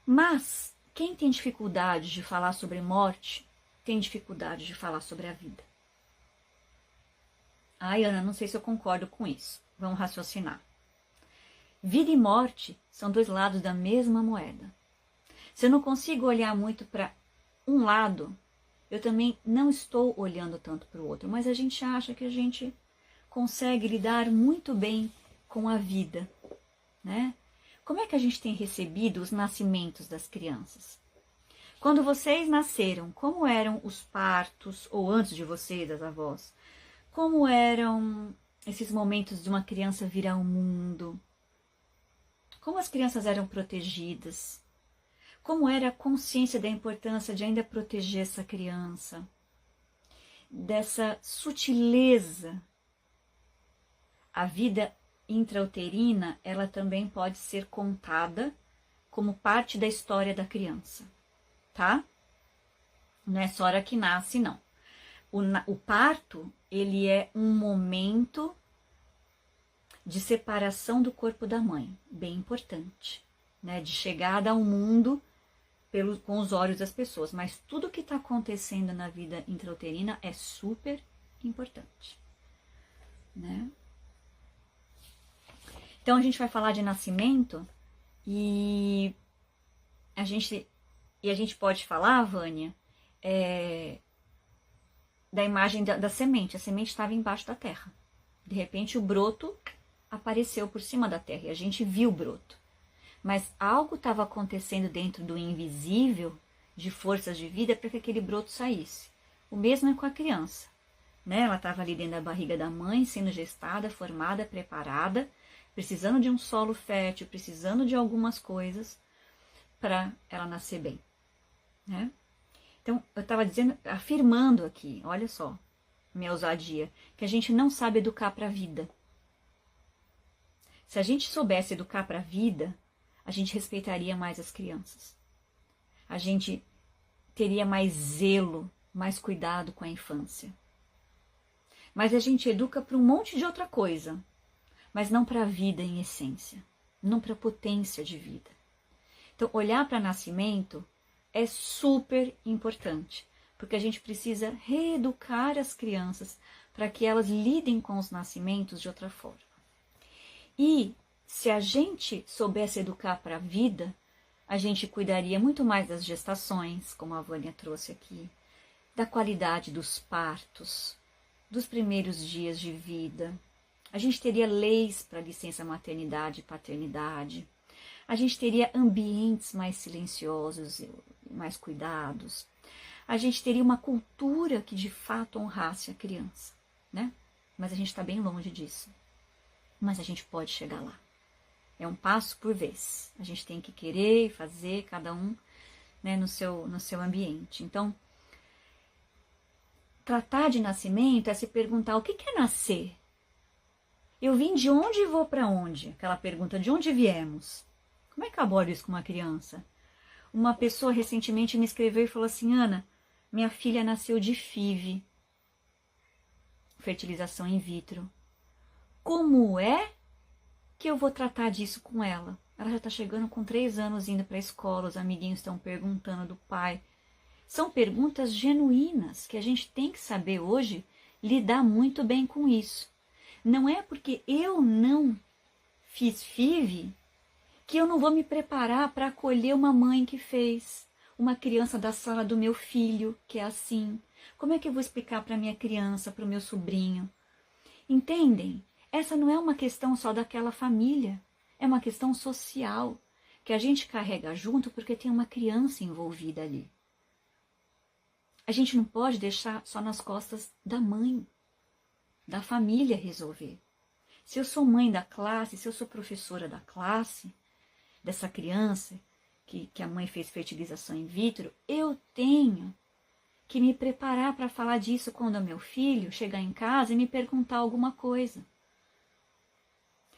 Mas quem tem dificuldade de falar sobre morte, tem dificuldade de falar sobre a vida. Ai, Ana, não sei se eu concordo com isso. Vamos raciocinar. Vida e morte são dois lados da mesma moeda. Se eu não consigo olhar muito para um lado, eu também não estou olhando tanto para o outro, mas a gente acha que a gente consegue lidar muito bem com a vida, né? Como é que a gente tem recebido os nascimentos das crianças? Quando vocês nasceram, como eram os partos, ou antes de vocês, das avós? Como eram esses momentos de uma criança vir ao mundo? Como as crianças eram protegidas? Como era a consciência da importância de ainda proteger essa criança? Dessa sutileza. A vida intrauterina, ela também pode ser contada como parte da história da criança, tá? Não é só a hora que nasce, não. O parto, ele é um momento de separação do corpo da mãe, bem importante, né? De chegada ao mundo com os olhos das pessoas, mas tudo que está acontecendo na vida intrauterina é super importante, né? Então a gente vai falar de nascimento e a gente pode falar, Vânia, da imagem da semente. A semente estava embaixo da terra. De repente o broto apareceu por cima da terra e a gente viu o broto. Mas algo estava acontecendo dentro do invisível, de forças de vida, para que aquele broto saísse. O mesmo é com a criança, né? Ela estava ali dentro da barriga da mãe, sendo gestada, formada, preparada, precisando de um solo fértil, precisando de algumas coisas para ela nascer bem, né? Então, eu estava dizendo, afirmando aqui, olha só, minha ousadia, que a gente não sabe educar para a vida. Se a gente soubesse educar para a vida, a gente respeitaria mais as crianças. A gente teria mais zelo, mais cuidado com a infância. Mas a gente educa para um monte de outra coisa, mas não para a vida em essência, não para a potência de vida. Então, olhar para nascimento é super importante, porque a gente precisa reeducar as crianças para que elas lidem com os nascimentos de outra forma. E se a gente soubesse educar para a vida, a gente cuidaria muito mais das gestações, como a Vânia trouxe aqui, da qualidade dos partos, dos primeiros dias de vida. A gente teria leis para licença maternidade e paternidade. A gente teria ambientes mais silenciosos e mais cuidados. A gente teria uma cultura que de fato honrasse a criança, né? Mas a gente está bem longe disso. Mas a gente pode chegar lá. É um passo por vez. A gente tem que querer fazer, cada um, né, no seu ambiente. Então, tratar de nascimento é se perguntar: o que é nascer? Eu vim de onde e vou para onde? Aquela pergunta: de onde viemos? Como é que eu abordo isso com uma criança? Uma pessoa recentemente me escreveu e falou assim: Ana, minha filha nasceu de FIV, fertilização in vitro. Como é que eu vou tratar disso com ela? Ela já está chegando com 3 anos, indo para a escola, os amiguinhos estão perguntando do pai. São perguntas genuínas que a gente tem que saber hoje lidar muito bem com isso. Não é porque eu não fiz FIV que eu não vou me preparar para acolher uma mãe que fez, uma criança da sala do meu filho, que é assim. Como é que eu vou explicar para minha criança, para o meu sobrinho? Entendem? Essa não é uma questão só daquela família, é uma questão social, que a gente carrega junto porque tem uma criança envolvida ali. A gente não pode deixar só nas costas da mãe, da família resolver. Se eu sou mãe da classe, se eu sou professora da classe, dessa criança que a mãe fez fertilização in vitro, eu tenho que me preparar para falar disso quando o meu filho chegar em casa e me perguntar alguma coisa.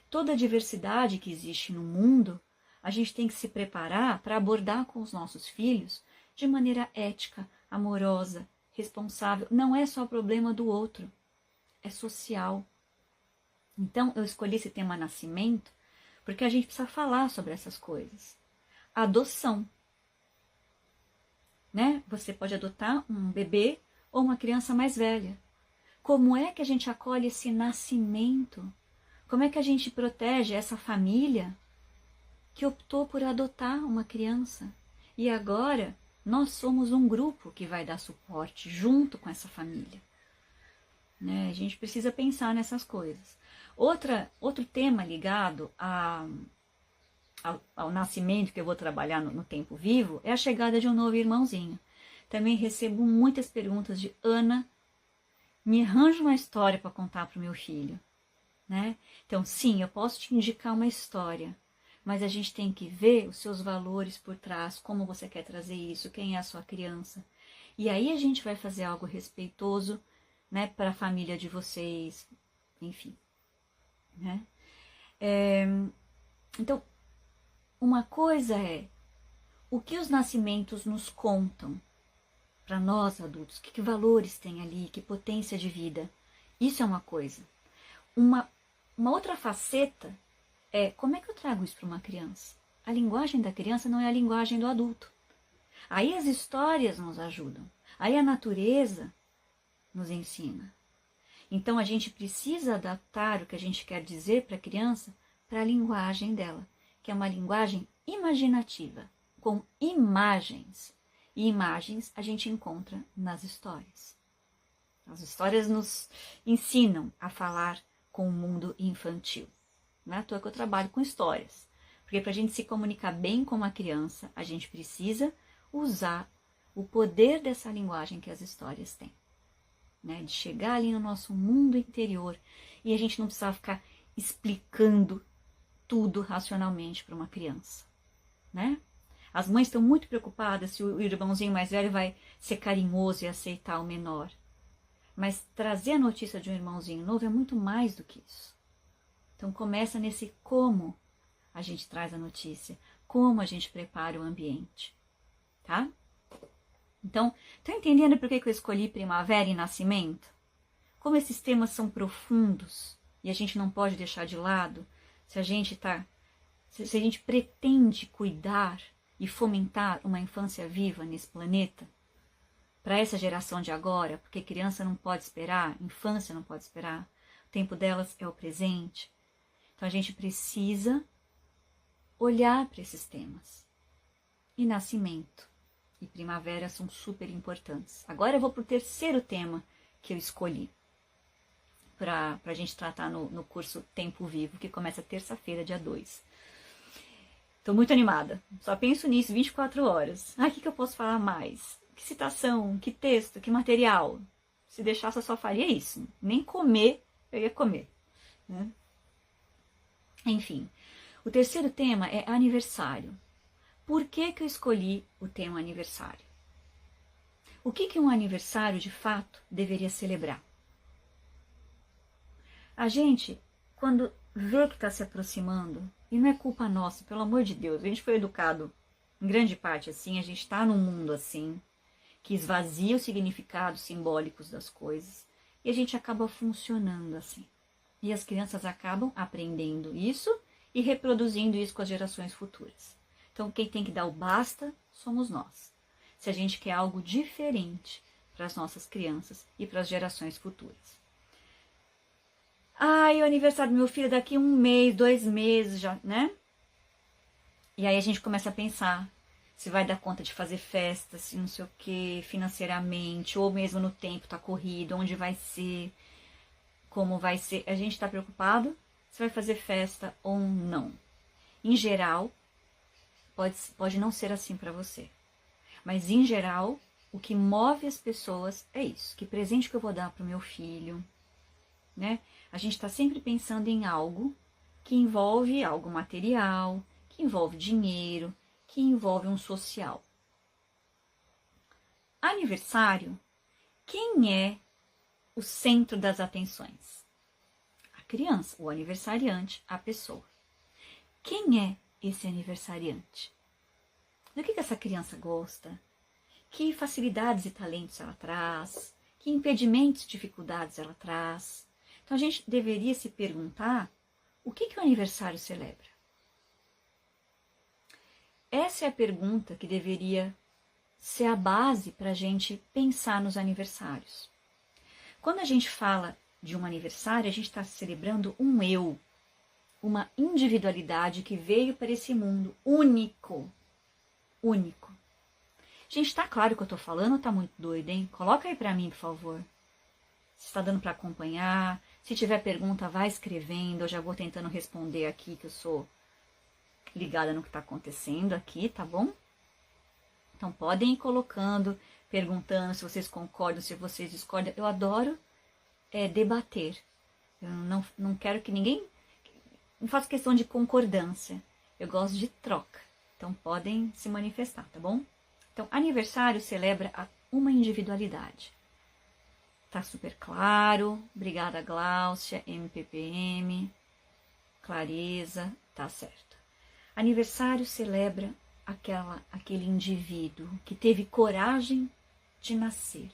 Toda a diversidade que existe no mundo, a gente tem que se preparar para abordar com os nossos filhos de maneira ética, amorosa, responsável. Não é só problema do outro, é social. Então, eu escolhi esse tema nascimento porque a gente precisa falar sobre essas coisas. Adoção. Né? Você pode adotar um bebê ou uma criança mais velha. Como é que a gente acolhe esse nascimento? Como é que a gente protege essa família que optou por adotar uma criança? E agora nós somos um grupo que vai dar suporte junto com essa família. Né? A gente precisa pensar nessas coisas. Outro tema ligado ao nascimento que eu vou trabalhar no tempo vivo é a chegada de um novo irmãozinho. Também recebo muitas perguntas de: Ana, me arranja uma história para contar para o meu filho. Né? Então, sim, eu posso te indicar uma história, mas a gente tem que ver os seus valores por trás, como você quer trazer isso, quem é a sua criança. E aí a gente vai fazer algo respeitoso, né, para a família de vocês, enfim. Né? Então, uma coisa é o que os nascimentos nos contam para nós adultos, que valores tem ali, que potência de vida. Isso é uma coisa. Uma outra faceta é como é que eu trago isso para uma criança. A linguagem da criança não é a linguagem do adulto. Aí as histórias nos ajudam. Aí a natureza nos ensina. Então a gente precisa adaptar o que a gente quer dizer para a criança para a linguagem dela, que é uma linguagem imaginativa, com imagens. E imagens a gente encontra nas histórias. As histórias nos ensinam a falar com o mundo infantil. Não é à toa que eu trabalho com histórias. Porque para a gente se comunicar bem com uma criança, a gente precisa usar o poder dessa linguagem que as histórias têm. Né? De chegar ali no nosso mundo interior e a gente não precisar ficar explicando tudo racionalmente para uma criança. Né? As mães estão muito preocupadas se o irmãozinho mais velho vai ser carinhoso e aceitar o menor. Mas trazer a notícia de um irmãozinho novo é muito mais do que isso. Então começa nesse como a gente traz a notícia, como a gente prepara o ambiente, tá? Então, tá entendendo por que eu escolhi primavera e nascimento? Como esses temas são profundos e a gente não pode deixar de lado, se a gente pretende cuidar e fomentar uma infância viva nesse planeta, para essa geração de agora, porque criança não pode esperar, infância não pode esperar, o tempo delas é o presente. Então a gente precisa olhar para esses temas. E nascimento e primavera são super importantes. Agora eu vou para o terceiro tema que eu escolhi para a gente tratar no curso Tempo Vivo, que começa terça-feira, dia 2. Estou muito animada, só penso nisso 24 horas. O que eu posso falar mais? Que citação, que texto, que material? Se deixasse eu só faria isso, nem comer eu ia comer, né? Enfim, o terceiro tema é aniversário. Por que eu escolhi o tema aniversário? O que um aniversário de fato deveria celebrar? A gente, quando vê que está se aproximando, e não é culpa nossa, pelo amor de Deus, a gente foi educado em grande parte assim, a gente está num mundo assim, que esvazia os significados simbólicos das coisas, e a gente acaba funcionando assim. E as crianças acabam aprendendo isso e reproduzindo isso com as gerações futuras. Então, quem tem que dar o basta somos nós. Se a gente quer algo diferente para as nossas crianças e para as gerações futuras. O aniversário do meu filho é daqui 1 mês, 2 meses já, né? E aí a gente começa a pensar se vai dar conta de fazer festa, se não sei o que, financeiramente, ou mesmo no tempo tá corrido, onde vai ser, como vai ser. A gente está preocupado se vai fazer festa ou não. Em geral, pode não ser assim para você. Mas em geral, o que move as pessoas é isso. Que presente que eu vou dar para o meu filho, né? A gente está sempre pensando em algo que envolve algo material, que envolve dinheiro, que envolve um social. Aniversário, quem é o centro das atenções? A criança, o aniversariante, a pessoa. Quem é esse aniversariante? Do que essa criança gosta? Que facilidades e talentos ela traz? Que impedimentos e dificuldades ela traz? Então a gente deveria se perguntar o que o aniversário celebra? Essa é a pergunta que deveria ser a base para a gente pensar nos aniversários. Quando a gente fala de um aniversário, a gente está celebrando um eu, uma individualidade que veio para esse mundo único. Único. Gente, tá claro o que eu tô falando ou tá muito doido, hein? Coloca aí para mim, por favor. Se está dando para acompanhar. Se tiver pergunta, vai escrevendo. Eu já vou tentando responder aqui, que eu sou ligada no que está acontecendo aqui, tá bom? Então, podem ir colocando, perguntando se vocês concordam, se vocês discordam. Eu adoro debater. Eu não quero que ninguém... Não faço questão de concordância. Eu gosto de troca. Então, podem se manifestar, tá bom? Então, aniversário celebra uma individualidade. Tá super claro. Obrigada, Gláucia, MPPM. Clareza, tá certo. Aniversário celebra aquele indivíduo que teve coragem de nascer.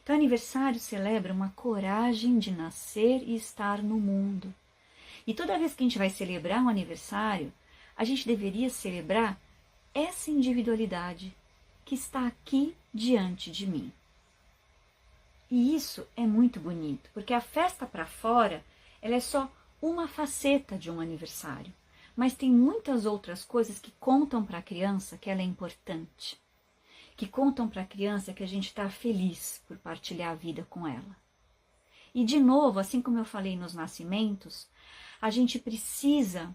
Então, aniversário celebra uma coragem de nascer e estar no mundo. E toda vez que a gente vai celebrar um aniversário, a gente deveria celebrar essa individualidade que está aqui diante de mim. E isso é muito bonito, porque a festa para fora, ela é só uma faceta de um aniversário. Mas tem muitas outras coisas que contam para a criança que ela é importante. Que contam para a criança que a gente está feliz por partilhar a vida com ela. E de novo, assim como eu falei nos nascimentos, a gente precisa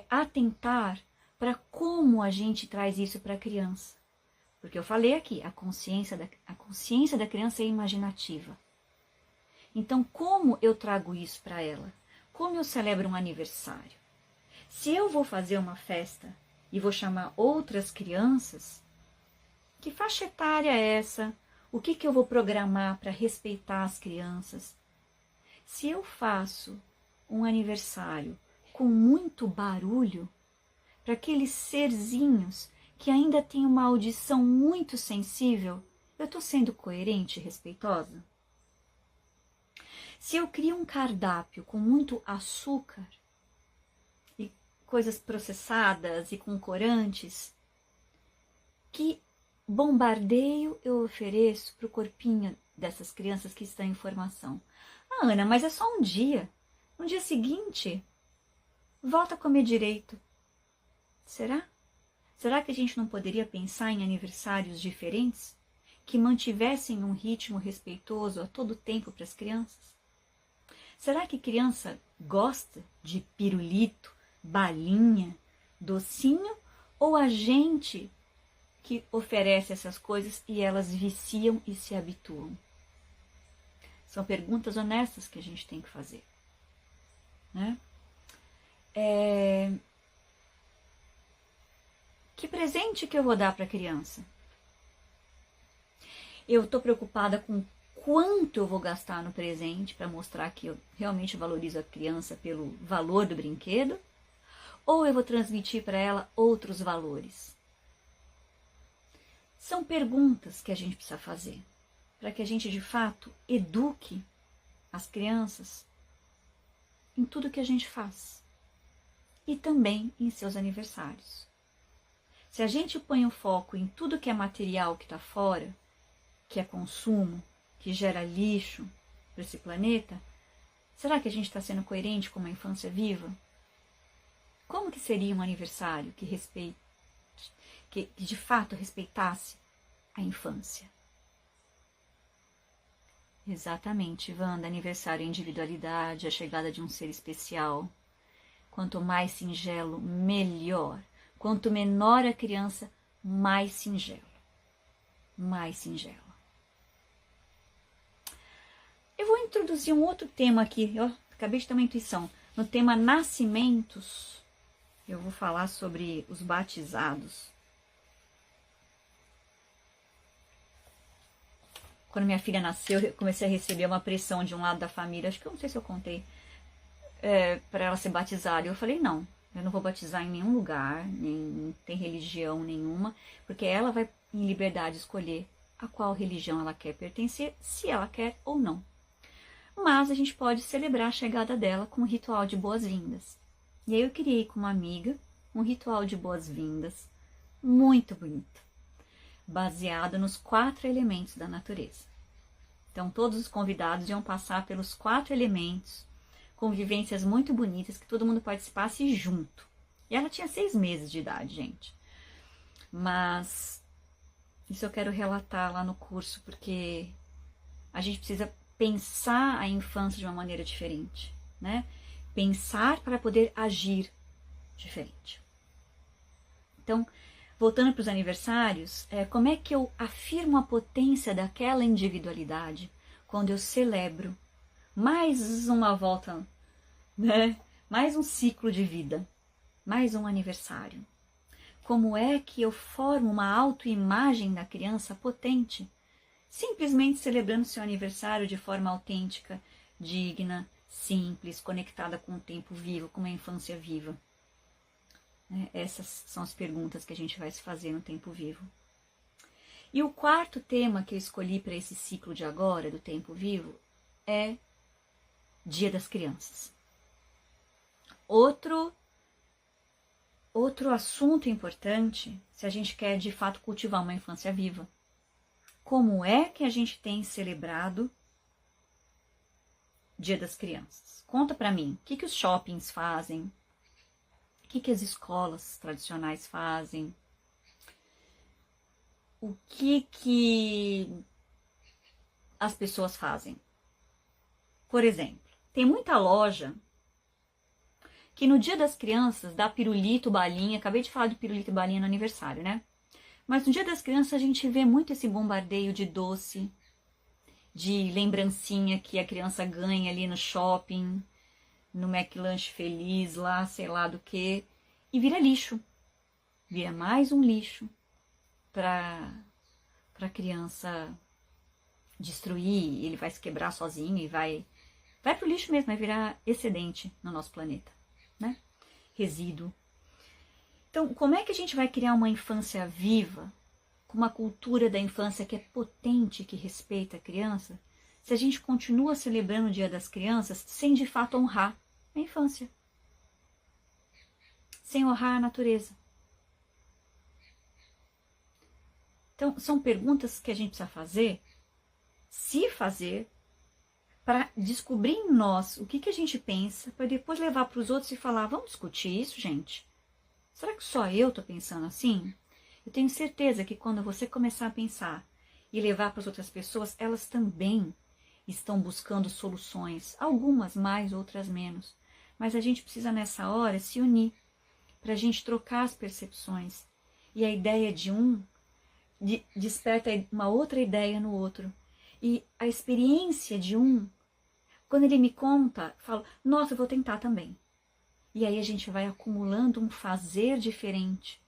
atentar para como a gente traz isso para a criança. Porque eu falei aqui, a consciência da criança é imaginativa. Então, como eu trago isso para ela? Como eu celebro um aniversário? Se eu vou fazer uma festa e vou chamar outras crianças, que faixa etária é essa? O que eu vou programar para respeitar as crianças? Se eu faço um aniversário com muito barulho, para aqueles serzinhos que ainda têm uma audição muito sensível, eu estou sendo coerente e respeitosa? Se eu crio um cardápio com muito açúcar coisas processadas e com corantes, que bombardeio eu ofereço para o corpinho dessas crianças que estão em formação? Ah, Ana, mas é só um dia. No dia seguinte, volta a comer direito. Será? Será que a gente não poderia pensar em aniversários diferentes que mantivessem um ritmo respeitoso a todo tempo para as crianças? Será que criança gosta de pirulito, balinha, docinho, ou a gente que oferece essas coisas e elas viciam e se habituam? São perguntas honestas que a gente tem que fazer, né? Que presente que eu vou dar para a criança? Eu estou preocupada com quanto eu vou gastar no presente para mostrar que eu realmente valorizo a criança pelo valor do brinquedo? Ou eu vou transmitir para ela outros valores? São perguntas que a gente precisa fazer para que a gente, de fato, eduque as crianças em tudo que a gente faz e também em seus aniversários. Se a gente põe o foco em tudo que é material que está fora, que é consumo, que gera lixo para esse planeta, será que a gente está sendo coerente com uma infância viva? Como que seria um aniversário que de fato respeitasse a infância? Exatamente, Wanda, aniversário é individualidade, a chegada de um ser especial. Quanto mais singelo, melhor. Quanto menor a criança, mais singelo. Mais singelo. Eu vou introduzir um outro tema aqui, ó, acabei de ter uma intuição. No tema nascimentos, eu vou falar sobre os batizados. Quando minha filha nasceu, eu comecei a receber uma pressão de um lado da família, acho que eu não sei se eu contei, para ela ser batizada. Eu falei, não, eu não vou batizar em nenhum lugar, nem tem religião nenhuma, porque ela vai em liberdade escolher a qual religião ela quer pertencer, se ela quer ou não. Mas a gente pode celebrar a chegada dela com um ritual de boas-vindas. E aí eu criei com uma amiga um ritual de boas-vindas muito bonito, baseado nos 4 elementos da natureza. Então todos os convidados iam passar pelos 4 elementos, com vivências muito bonitas, que todo mundo participasse junto. E ela tinha 6 meses de idade, gente. Mas isso eu quero relatar lá no curso, porque a gente precisa pensar a infância de uma maneira diferente, né? Pensar para poder agir diferente. Então, voltando para os aniversários, como é que eu afirmo a potência daquela individualidade quando eu celebro mais uma volta, né? Mais um ciclo de vida, mais um aniversário? Como é que eu formo uma autoimagem da criança potente, simplesmente celebrando seu aniversário de forma autêntica, digna, simples, conectada com o tempo vivo, com uma infância viva? Essas são as perguntas que a gente vai se fazer no tempo vivo. E o 4º tema que eu escolhi para esse ciclo de agora, do tempo vivo, é Dia das Crianças. Outro assunto importante, se a gente quer de fato cultivar uma infância viva. Como é que a gente tem celebrado Dia das Crianças? Conta pra mim, o que os shoppings fazem? O que as escolas tradicionais fazem? O que as pessoas fazem? Por exemplo, tem muita loja que no Dia das Crianças dá pirulito, balinha. Acabei de falar de pirulito e balinha no aniversário, né? Mas no Dia das Crianças a gente vê muito esse bombardeio de doce, de lembrancinha que a criança ganha ali no shopping, no McLanche Feliz, lá, sei lá do que, e vira lixo. Vira mais um lixo para a criança destruir, ele vai se quebrar sozinho e vai pro lixo mesmo, vai virar excedente no nosso planeta, né? Resíduo. Então, como é que a gente vai criar uma infância viva, com uma cultura da infância que é potente, que respeita a criança, se a gente continua celebrando o Dia das Crianças sem de fato honrar a infância, sem honrar a natureza? Então, são perguntas que a gente precisa fazer, se fazer, para descobrir em nós o que a gente pensa, para depois levar para os outros e falar, vamos discutir isso, gente? Será que só eu estou pensando assim? Eu tenho certeza que quando você começar a pensar e levar para as outras pessoas, elas também estão buscando soluções, algumas mais, outras menos. Mas a gente precisa nessa hora se unir, para a gente trocar as percepções. E a ideia de um desperta uma outra ideia no outro. E a experiência de um, quando ele me conta, falo, nossa, eu vou tentar também. E aí a gente vai acumulando um fazer diferente.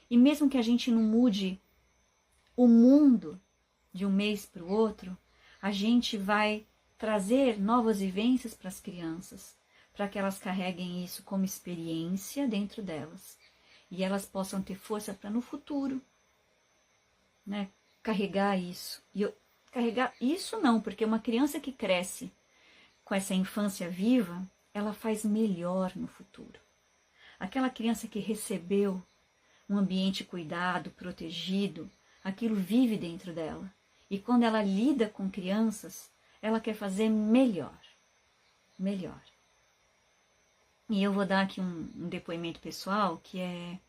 E mesmo que a gente não mude o mundo de um mês para o outro, a gente vai trazer novas vivências para as crianças, para que elas carreguem isso como experiência dentro delas. E elas possam ter força para no futuro, né, carregar isso. Carregar isso não, porque uma criança que cresce com essa infância viva, ela faz melhor no futuro. Aquela criança que recebeu um ambiente cuidado, protegido, aquilo vive dentro dela. E quando ela lida com crianças, ela quer fazer melhor. Melhor. E eu vou dar aqui um depoimento pessoal, que é...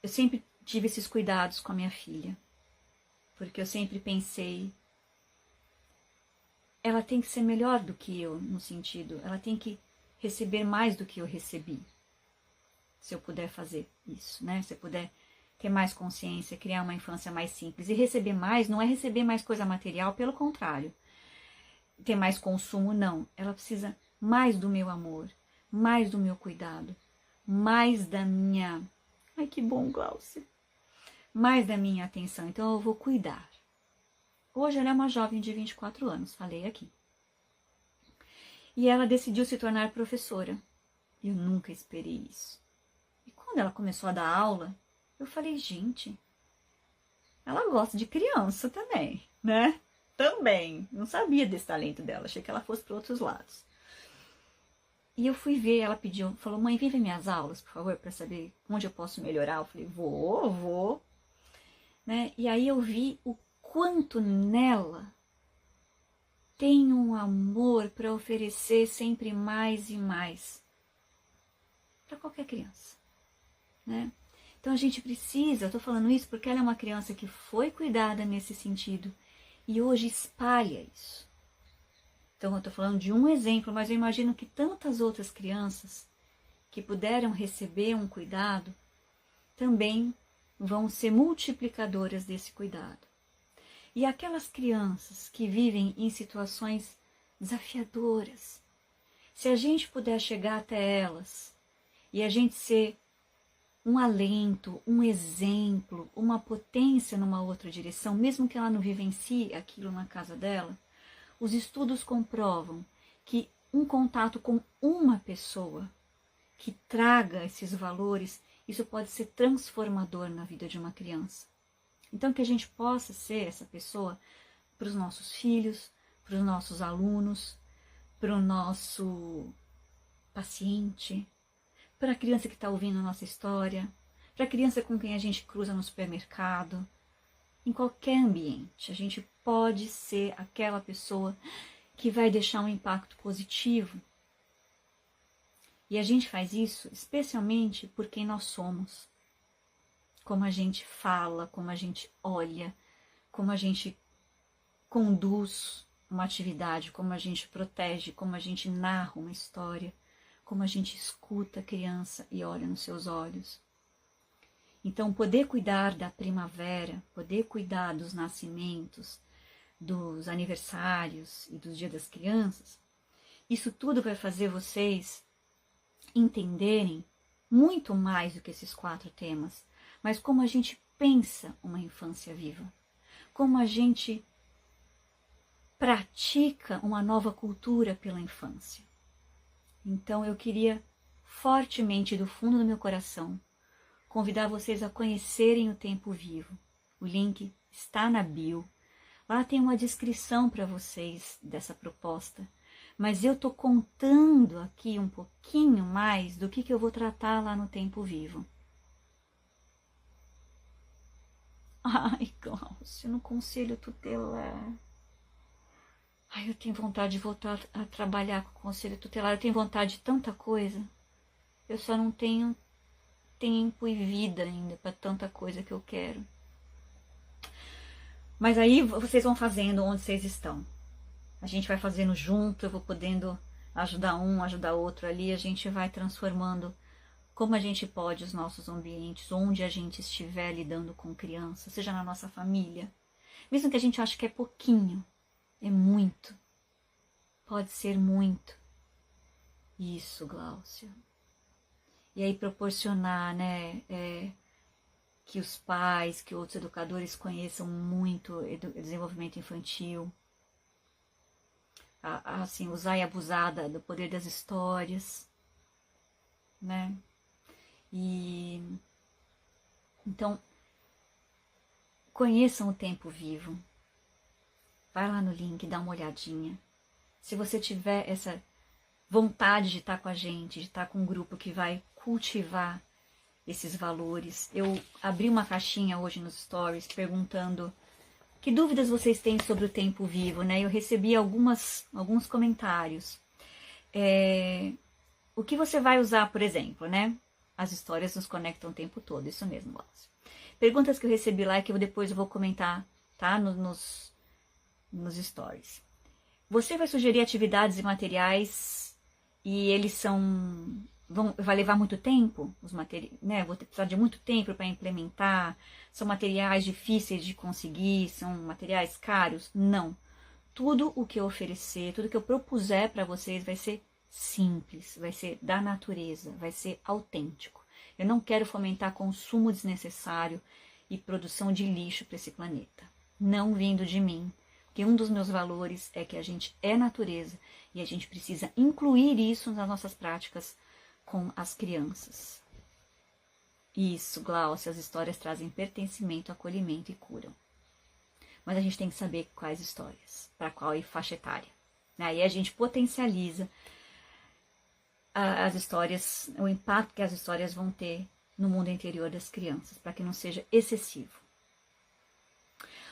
Eu sempre tive esses cuidados com a minha filha, porque eu sempre pensei, ela tem que ser melhor do que eu, no sentido, ela tem que receber mais do que eu recebi, se eu puder fazer isso, né? Se eu puder ter mais consciência, criar uma infância mais simples. E receber mais não é receber mais coisa material, pelo contrário. Ter mais consumo, não. Ela precisa mais do meu amor, mais do meu cuidado, mais da minha... Ai, que bom, Glaucia! Mais da minha atenção. Então eu vou cuidar. Hoje ela é uma jovem de 24 anos, falei aqui. E ela decidiu se tornar professora. Eu nunca esperei isso. E quando ela começou a dar aula, eu falei, gente, ela gosta de criança também, né? Também. Não sabia desse talento dela, achei que ela fosse para outros lados. E eu fui ver, ela pediu, falou, mãe, vem ver minhas aulas, por favor, para saber onde eu posso melhorar. Eu falei, vou. Né? E aí eu vi o quanto nela tem um amor para oferecer sempre mais e mais para qualquer criança, né? Então a gente precisa, eu estou falando isso porque ela é uma criança que foi cuidada nesse sentido e hoje espalha isso. Então eu estou falando de um exemplo, mas eu imagino que tantas outras crianças que puderam receber um cuidado também vão ser multiplicadoras desse cuidado. E aquelas crianças que vivem em situações desafiadoras, se a gente puder chegar até elas e a gente ser um alento, um exemplo, uma potência numa outra direção, mesmo que ela não vivencie aquilo na casa dela, os estudos comprovam que um contato com uma pessoa que traga esses valores, isso pode ser transformador na vida de uma criança. Então, que a gente possa ser essa pessoa para os nossos filhos, para os nossos alunos, para o nosso paciente, para a criança que está ouvindo a nossa história, para a criança com quem a gente cruza no supermercado, em qualquer ambiente. A gente pode ser aquela pessoa que vai deixar um impacto positivo. E a gente faz isso especialmente por quem nós somos. Como a gente fala, como a gente olha, como a gente conduz uma atividade, como a gente protege, como a gente narra uma história, como a gente escuta a criança e olha nos seus olhos. Então, poder cuidar da primavera, poder cuidar dos nascimentos, dos aniversários e dos dias das crianças, isso tudo vai fazer vocês entenderem muito mais do que esses 4 temas, mas como a gente pensa uma infância viva, como a gente pratica uma nova cultura pela infância. Então eu queria fortemente, do fundo do meu coração, convidar vocês a conhecerem o Tempo Vivo. O link está na bio. Lá tem uma descrição para vocês dessa proposta, mas eu estou contando aqui um pouquinho mais do que eu vou tratar lá no Tempo Vivo. Ai, Glaucio, no conselho tutelar. Ai, eu tenho vontade de voltar a trabalhar com o conselho tutelar. Eu tenho vontade de tanta coisa. Eu só não tenho tempo e vida ainda para tanta coisa que eu quero. Mas aí vocês vão fazendo onde vocês estão. A gente vai fazendo junto, eu vou podendo ajudar um, ajudar outro ali. A gente vai transformando como a gente pode os nossos ambientes, onde a gente estiver lidando com crianças, seja na nossa família. Mesmo que a gente ache que é pouquinho, é muito. Pode ser muito. Isso, Glaucia. E aí proporcionar, né, que os pais, que outros educadores conheçam muito o desenvolvimento infantil. Assim, usar e abusar do poder das histórias, né? E então, conheçam o Tempo Vivo. Vai lá no link, dá uma olhadinha. Se você tiver essa vontade de estar com a gente, de estar com um grupo que vai cultivar esses valores. Eu abri uma caixinha hoje nos stories perguntando que dúvidas vocês têm sobre o Tempo Vivo, né? Eu recebi alguns comentários. O que você vai usar, por exemplo, né? As histórias nos conectam o tempo todo, isso mesmo, Glaucio. Perguntas que eu recebi lá e que depois eu vou comentar, tá? Nos stories. Você vai sugerir atividades e materiais e eles vai levar muito tempo, os materiais, né? Vou precisar de muito tempo para implementar. São materiais difíceis de conseguir, são materiais caros? Não. Tudo o que eu oferecer, tudo que eu propuser para vocês vai ser simples, vai ser da natureza, vai ser autêntico. Eu não quero fomentar consumo desnecessário e produção de lixo para esse planeta. Não vindo de mim, porque um dos meus valores é que a gente é natureza e a gente precisa incluir isso nas nossas práticas com as crianças. Isso, Glaucia, as histórias trazem pertencimento, acolhimento e curam. Mas a gente tem que saber quais histórias, para qual faixa etária. Aí a gente potencializa as histórias, o impacto que as histórias vão ter no mundo interior das crianças, para que não seja excessivo.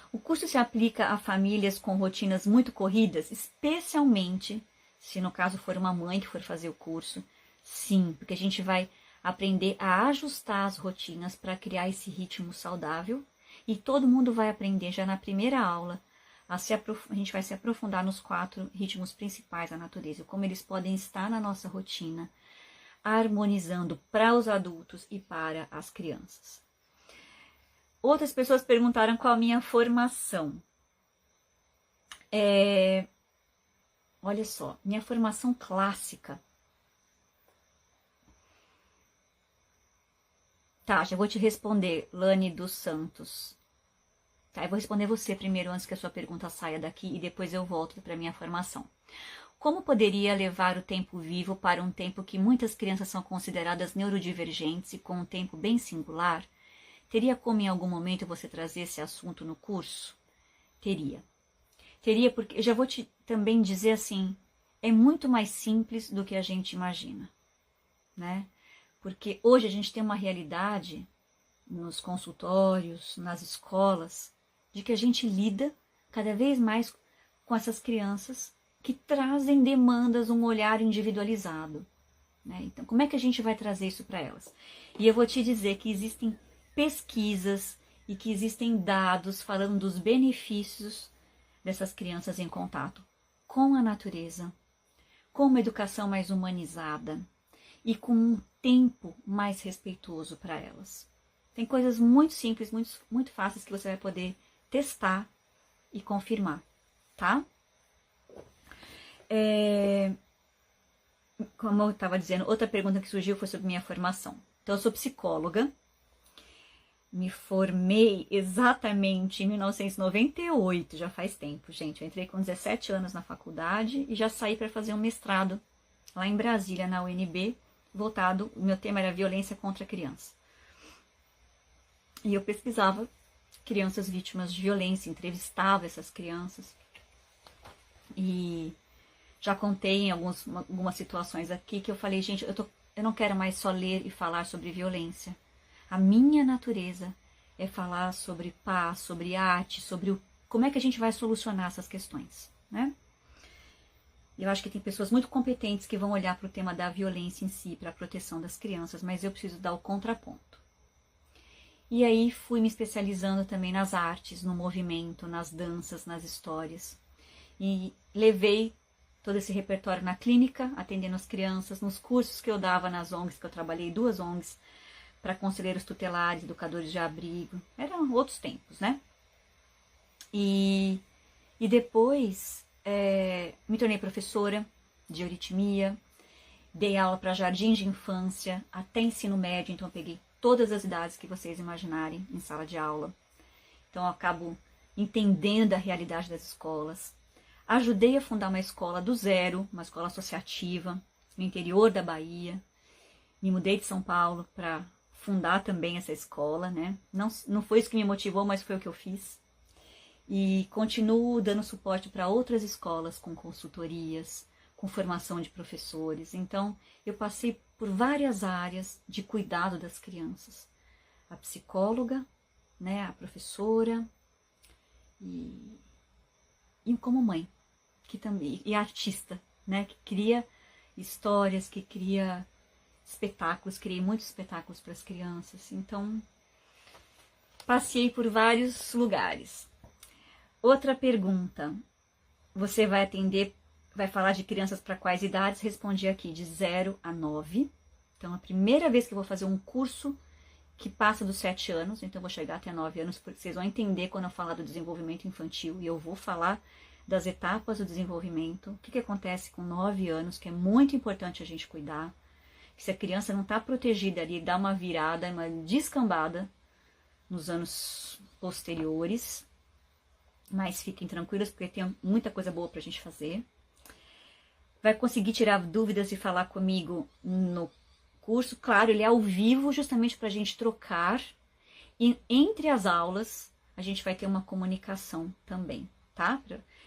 O curso se aplica a famílias com rotinas muito corridas, especialmente se no caso for uma mãe que for fazer o curso. Sim, porque a gente vai aprender a ajustar as rotinas para criar esse ritmo saudável e todo mundo vai aprender já na primeira aula. A gente vai se aprofundar nos 4 ritmos principais da natureza, como eles podem estar na nossa rotina, harmonizando para os adultos e para as crianças. Outras pessoas perguntaram qual a minha formação. Olha só, minha formação clássica. Tá, já vou te responder, Lani dos Santos. Tá, eu vou responder você primeiro, antes que a sua pergunta saia daqui, e depois eu volto para a minha formação. Como poderia levar o tempo vivo para um tempo que muitas crianças são consideradas neurodivergentes e com um tempo bem singular? Teria como em algum momento você trazer esse assunto no curso? Teria. Teria porque, eu já vou te também dizer assim, é muito mais simples do que a gente imagina, né? Porque hoje a gente tem uma realidade nos consultórios, nas escolas, de que a gente lida cada vez mais com essas crianças que trazem demandas, um olhar individualizado, né? Então, como é que a gente vai trazer isso para elas? E eu vou te dizer que existem pesquisas e que existem dados falando dos benefícios dessas crianças em contato com a natureza, com uma educação mais humanizada e com um tempo mais respeitoso para elas. Tem coisas muito simples, muito fáceis que você vai poder testar e confirmar, tá? Como eu estava dizendo, outra pergunta que surgiu foi sobre minha formação. Então, eu sou psicóloga, me formei exatamente em 1998, já faz tempo, gente. Eu entrei com 17 anos na faculdade e já saí para fazer um mestrado lá em Brasília, na UNB, voltado, o meu tema era violência contra a criança. E eu pesquisava crianças vítimas de violência, entrevistava essas crianças. E já contei em algumas situações aqui que eu falei, gente, eu não quero mais só ler e falar sobre violência. A minha natureza é falar sobre paz, sobre arte, sobre como é que a gente vai solucionar essas questões, né? Eu acho que tem pessoas muito competentes que vão olhar para o tema da violência em si, para a proteção das crianças, mas eu preciso dar o contraponto. E aí fui me especializando também nas artes, no movimento, nas danças, nas histórias. E levei todo esse repertório na clínica, atendendo as crianças, nos cursos que eu dava nas ONGs, que eu trabalhei 2 ONGs, para conselheiros tutelares, educadores de abrigo. Eram outros tempos, né? E depois me tornei professora de euritmia, dei aula para jardim de infância, até ensino médio, então eu peguei todas as idades que vocês imaginarem em sala de aula. Então eu acabo entendendo a realidade das escolas. Ajudei a fundar uma escola do zero, uma escola associativa, no interior da Bahia. Me mudei de São Paulo para fundar também essa escola, né? Não foi isso que me motivou, mas foi o que eu fiz. E continuo dando suporte para outras escolas com consultorias, com formação de professores. Então, eu passei por várias áreas de cuidado das crianças. A psicóloga, né, a professora e como mãe, que também, e artista, né, que cria histórias, que cria espetáculos, criei muitos espetáculos para as crianças. Então, passei por vários lugares. Outra pergunta, você vai atender, vai falar de crianças para quais idades? Respondi aqui, de 0 a 9. Então, a primeira vez que eu vou fazer um curso que passa dos 7 anos, então eu vou chegar até 9 anos, porque vocês vão entender quando eu falar do desenvolvimento infantil, e eu vou falar das etapas do desenvolvimento, o que acontece com 9 anos, que é muito importante a gente cuidar, que se a criança não está protegida ali, dá uma virada, uma descambada nos anos posteriores, mas fiquem tranquilos, porque tem muita coisa boa para a gente fazer. Vai conseguir tirar dúvidas e falar comigo no curso. Claro, ele é ao vivo, justamente para a gente trocar. E entre as aulas, a gente vai ter uma comunicação também, tá?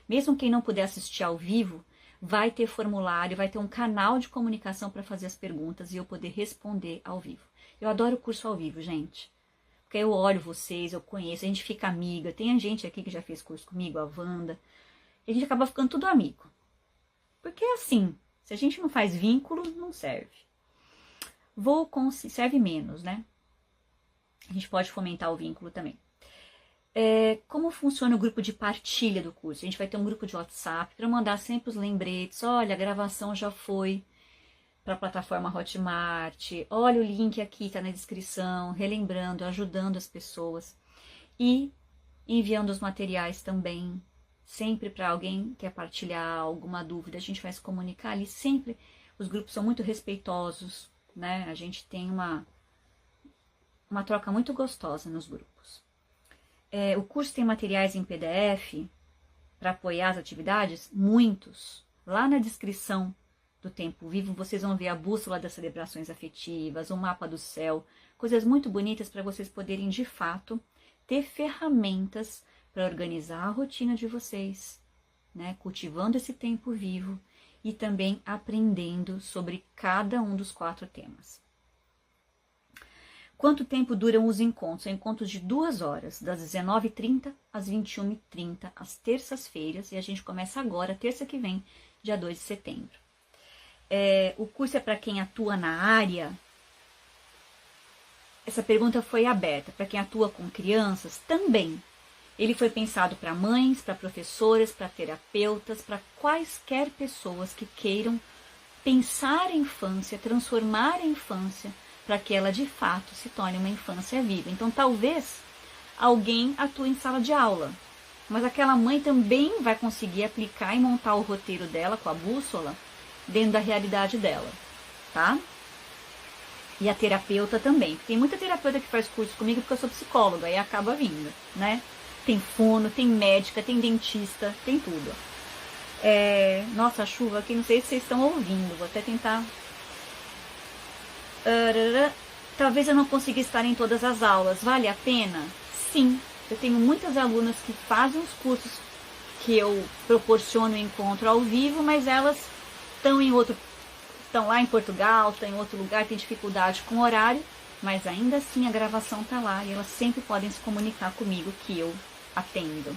Mesmo quem não puder assistir ao vivo, vai ter formulário, vai ter um canal de comunicação para fazer as perguntas e eu poder responder ao vivo. Eu adoro o curso ao vivo, gente. Porque eu olho vocês, eu conheço, a gente fica amiga. Tem gente aqui que já fez curso comigo, a Wanda. E a gente acaba ficando tudo amigo. Porque é assim, se a gente não faz vínculo, não serve. Serve menos, né? A gente pode fomentar o vínculo também. Como funciona o grupo de partilha do curso? A gente vai ter um grupo de WhatsApp para mandar sempre os lembretes. Olha, a gravação já foi para a plataforma Hotmart. Olha o link aqui, está na descrição. Relembrando, ajudando as pessoas. E enviando os materiais também. Sempre para alguém que quer partilhar alguma dúvida, a gente vai se comunicar ali. Sempre os grupos são muito respeitosos, né? A gente tem uma troca muito gostosa nos grupos. O curso tem materiais em PDF para apoiar as atividades? Muitos. Lá na descrição do Tempo Vivo, vocês vão ver a bússola das celebrações afetivas, o mapa do céu, coisas muito bonitas para vocês poderem, de fato, ter ferramentas para organizar a rotina de vocês, né? Cultivando esse tempo vivo e também aprendendo sobre cada um dos 4 temas. Quanto tempo duram os encontros? São encontros de 2 horas, das 19h30 às 21h30, às terças-feiras, e a gente começa agora, terça que vem, dia 2 de setembro. O curso é para quem atua na área? Essa pergunta foi aberta. Para quem atua com crianças? Também. Ele foi pensado para mães, para professoras, para terapeutas, para quaisquer pessoas que queiram pensar a infância, transformar a infância, para que ela de fato se torne uma infância viva. Então talvez alguém atue em sala de aula, mas aquela mãe também vai conseguir aplicar e montar o roteiro dela com a bússola dentro da realidade dela, tá? E a terapeuta também. Tem muita terapeuta que faz curso comigo porque eu sou psicóloga e acaba vindo, né? Tem fono, tem médica, tem dentista, tem tudo. Nossa, a chuva aqui, não sei se vocês estão ouvindo, vou até tentar. Talvez eu não consiga estar em todas as aulas, vale a pena? Sim, eu tenho muitas alunas que fazem os cursos que eu proporciono o encontro ao vivo, mas elas estão lá em Portugal, estão em outro lugar, tem dificuldade com horário, mas ainda assim a gravação tá lá e elas sempre podem se comunicar comigo que eu atendo.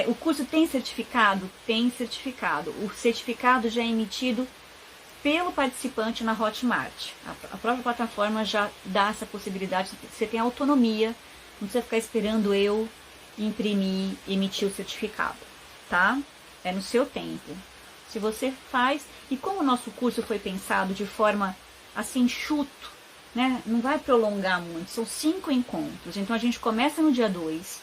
O curso tem certificado? Tem certificado. O certificado já é emitido pelo participante na Hotmart. A própria plataforma já dá essa possibilidade, você tem autonomia, não precisa ficar esperando eu imprimir, emitir o certificado, tá? É no seu tempo. Se você faz, e como o nosso curso foi pensado de forma assim, enxuto, né? Não vai prolongar muito, são 5 encontros, então a gente começa no dia 2,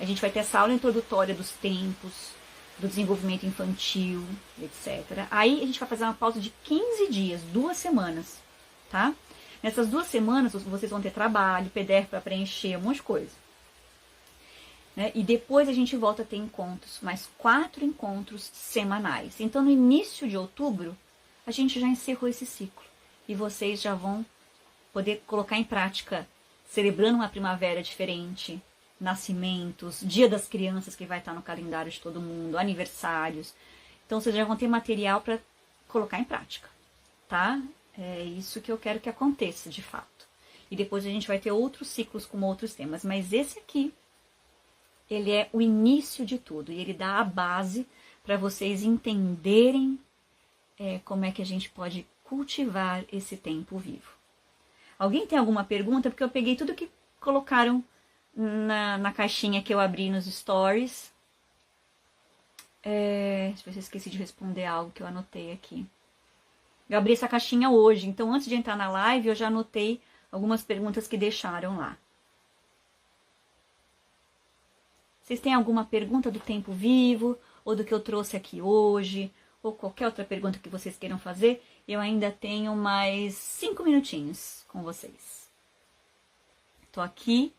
a gente vai ter essa aula introdutória dos tempos, do desenvolvimento infantil, etc. Aí a gente vai fazer uma pausa de 15 dias, 2 semanas, tá? Nessas 2 semanas vocês vão ter trabalho, PDF para preencher, um monte de coisa. Né? E depois a gente volta a ter encontros, mais 4 encontros semanais. Então no início de outubro a gente já encerrou esse ciclo. E vocês já vão poder colocar em prática, celebrando uma primavera diferente, nascimentos, Dia das Crianças que vai estar no calendário de todo mundo, aniversários. Então vocês já vão ter material para colocar em prática, tá? É isso que eu quero que aconteça, de fato. E depois a gente vai ter outros ciclos com outros temas, mas esse aqui, ele é o início de tudo e ele dá a base para vocês entenderem como é que a gente pode cultivar esse tempo vivo. Alguém tem alguma pergunta? Porque eu peguei tudo que colocaram na caixinha que eu abri nos stories. Deixa eu ver se eu esqueci de responder algo que eu anotei aqui. Eu abri essa caixinha hoje, então antes de entrar na live eu já anotei algumas perguntas que deixaram lá. Vocês têm alguma pergunta do tempo vivo, ou do que eu trouxe aqui hoje, ou qualquer outra pergunta que vocês queiram fazer? Eu ainda tenho mais 5 minutinhos com vocês. Tô aqui.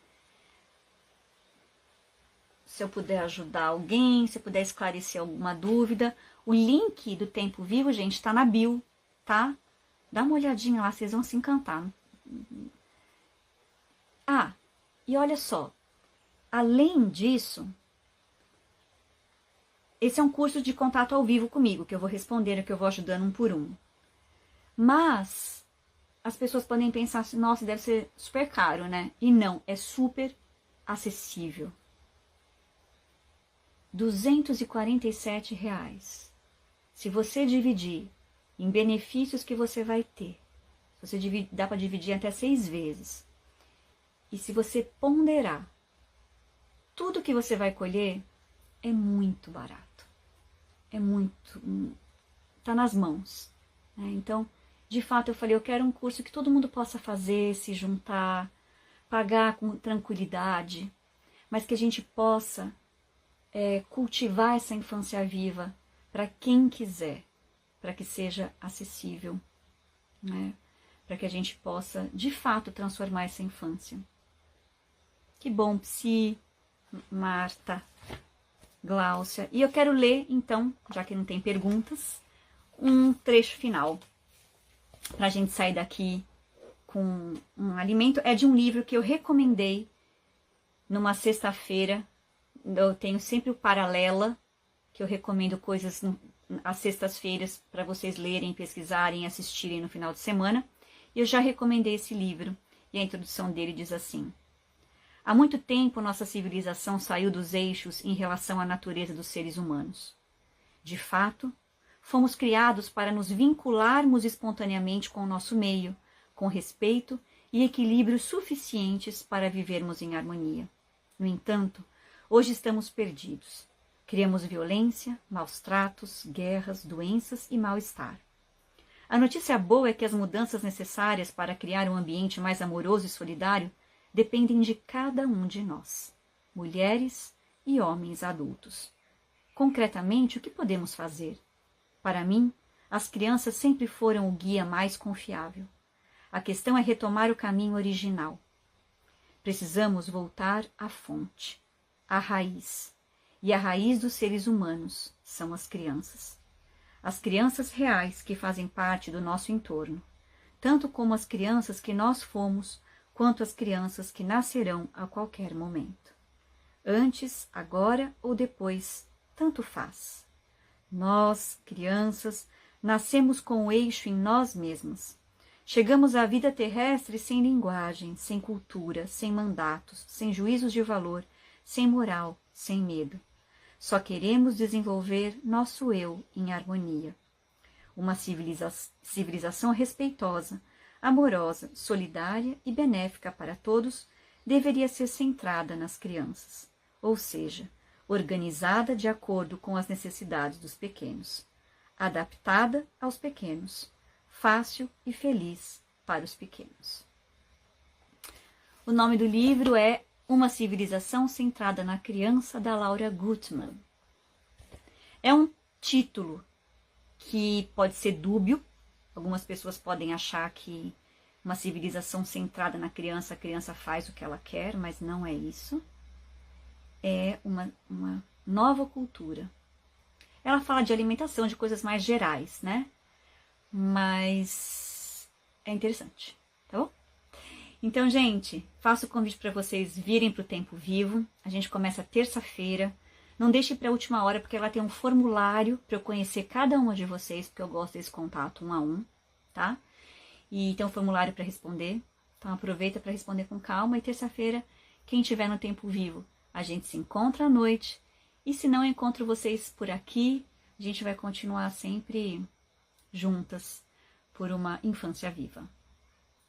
Se eu puder ajudar alguém, se eu puder esclarecer alguma dúvida. O link do Tempo Vivo, gente, tá na bio, tá? Dá uma olhadinha lá, vocês vão se encantar. Ah, e olha só. Além disso, esse é um curso de contato ao vivo comigo, que eu vou respondendo, que eu vou ajudando um por um. Mas as pessoas podem pensar assim, nossa, deve ser super caro, né? E não, é super acessível. R$ 247. Se você dividir em benefícios que você vai ter, dá para dividir até 6 vezes. E se você ponderar tudo que você vai colher, é muito barato. É muito, tá nas mãos. Né? Então, de fato, eu falei, eu quero um curso que todo mundo possa fazer, se juntar, pagar com tranquilidade, mas que a gente possa cultivar essa infância viva para quem quiser, para que seja acessível, né? Para que a gente possa, de fato, transformar essa infância. Que bom, Psi, Marta, Gláucia. E eu quero ler, então, já que não tem perguntas, um trecho final, para a gente sair daqui com um alimento. É de um livro que eu recomendei numa sexta-feira. Eu tenho sempre o Paralela, que eu recomendo coisas às sextas-feiras para vocês lerem, pesquisarem, assistirem no final de semana. E eu já recomendei esse livro, e a introdução dele diz assim: há muito tempo nossa civilização saiu dos eixos em relação à natureza dos seres humanos. De fato, fomos criados para nos vincularmos espontaneamente com o nosso meio, com respeito e equilíbrio suficientes para vivermos em harmonia. No entanto, hoje estamos perdidos. Criamos violência, maus tratos, guerras, doenças e mal-estar. A notícia boa é que as mudanças necessárias para criar um ambiente mais amoroso e solidário dependem de cada um de nós, mulheres e homens adultos. Concretamente, o que podemos fazer? Para mim, as crianças sempre foram o guia mais confiável. A questão é retomar o caminho original. Precisamos voltar à fonte, à raiz. E a raiz dos seres humanos são as crianças. As crianças reais que fazem parte do nosso entorno, tanto como as crianças que nós fomos, quanto as crianças que nascerão a qualquer momento. Antes, agora ou depois, tanto faz. Nós, crianças, nascemos com o eixo em nós mesmas. Chegamos à vida terrestre sem linguagem, sem cultura, sem mandatos, sem juízos de valor, sem moral, sem medo. Só queremos desenvolver nosso eu em harmonia. Uma civilização respeitosa, amorosa, solidária e benéfica para todos deveria ser centrada nas crianças, ou seja, organizada de acordo com as necessidades dos pequenos, adaptada aos pequenos, fácil e feliz para os pequenos. O nome do livro é Uma Civilização Centrada na Criança, da Laura Gutman. É um título que pode ser dúbio. Algumas pessoas podem achar que uma civilização centrada na criança, a criança faz o que ela quer, mas não é isso. É uma nova cultura. Ela fala de alimentação, de coisas mais gerais, né? Mas é interessante, tá bom? Então, gente, faço o convite para vocês virem para o Tempo Vivo. A gente começa terça-feira. Não deixe para a última hora, porque ela tem um formulário para eu conhecer cada uma de vocês, porque eu gosto desse contato 1 a 1, tá? E tem um formulário para responder. Então, aproveita para responder com calma. E terça-feira, quem estiver no Tempo Vivo, a gente se encontra à noite. E se não encontro vocês por aqui, a gente vai continuar sempre juntas por uma infância viva.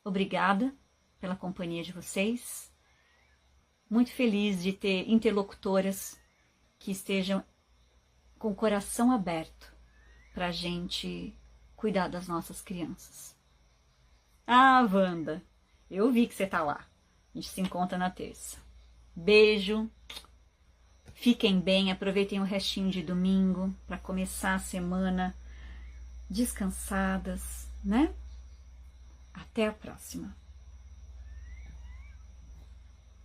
Obrigada pela companhia de vocês. Muito feliz de ter interlocutoras que estejam com o coração aberto para a gente cuidar das nossas crianças. Ah, Wanda, eu vi que você tá lá. A gente se encontra na terça. Beijo. Fiquem bem, aproveitem o restinho de domingo para começar a semana descansadas, né? Até a próxima.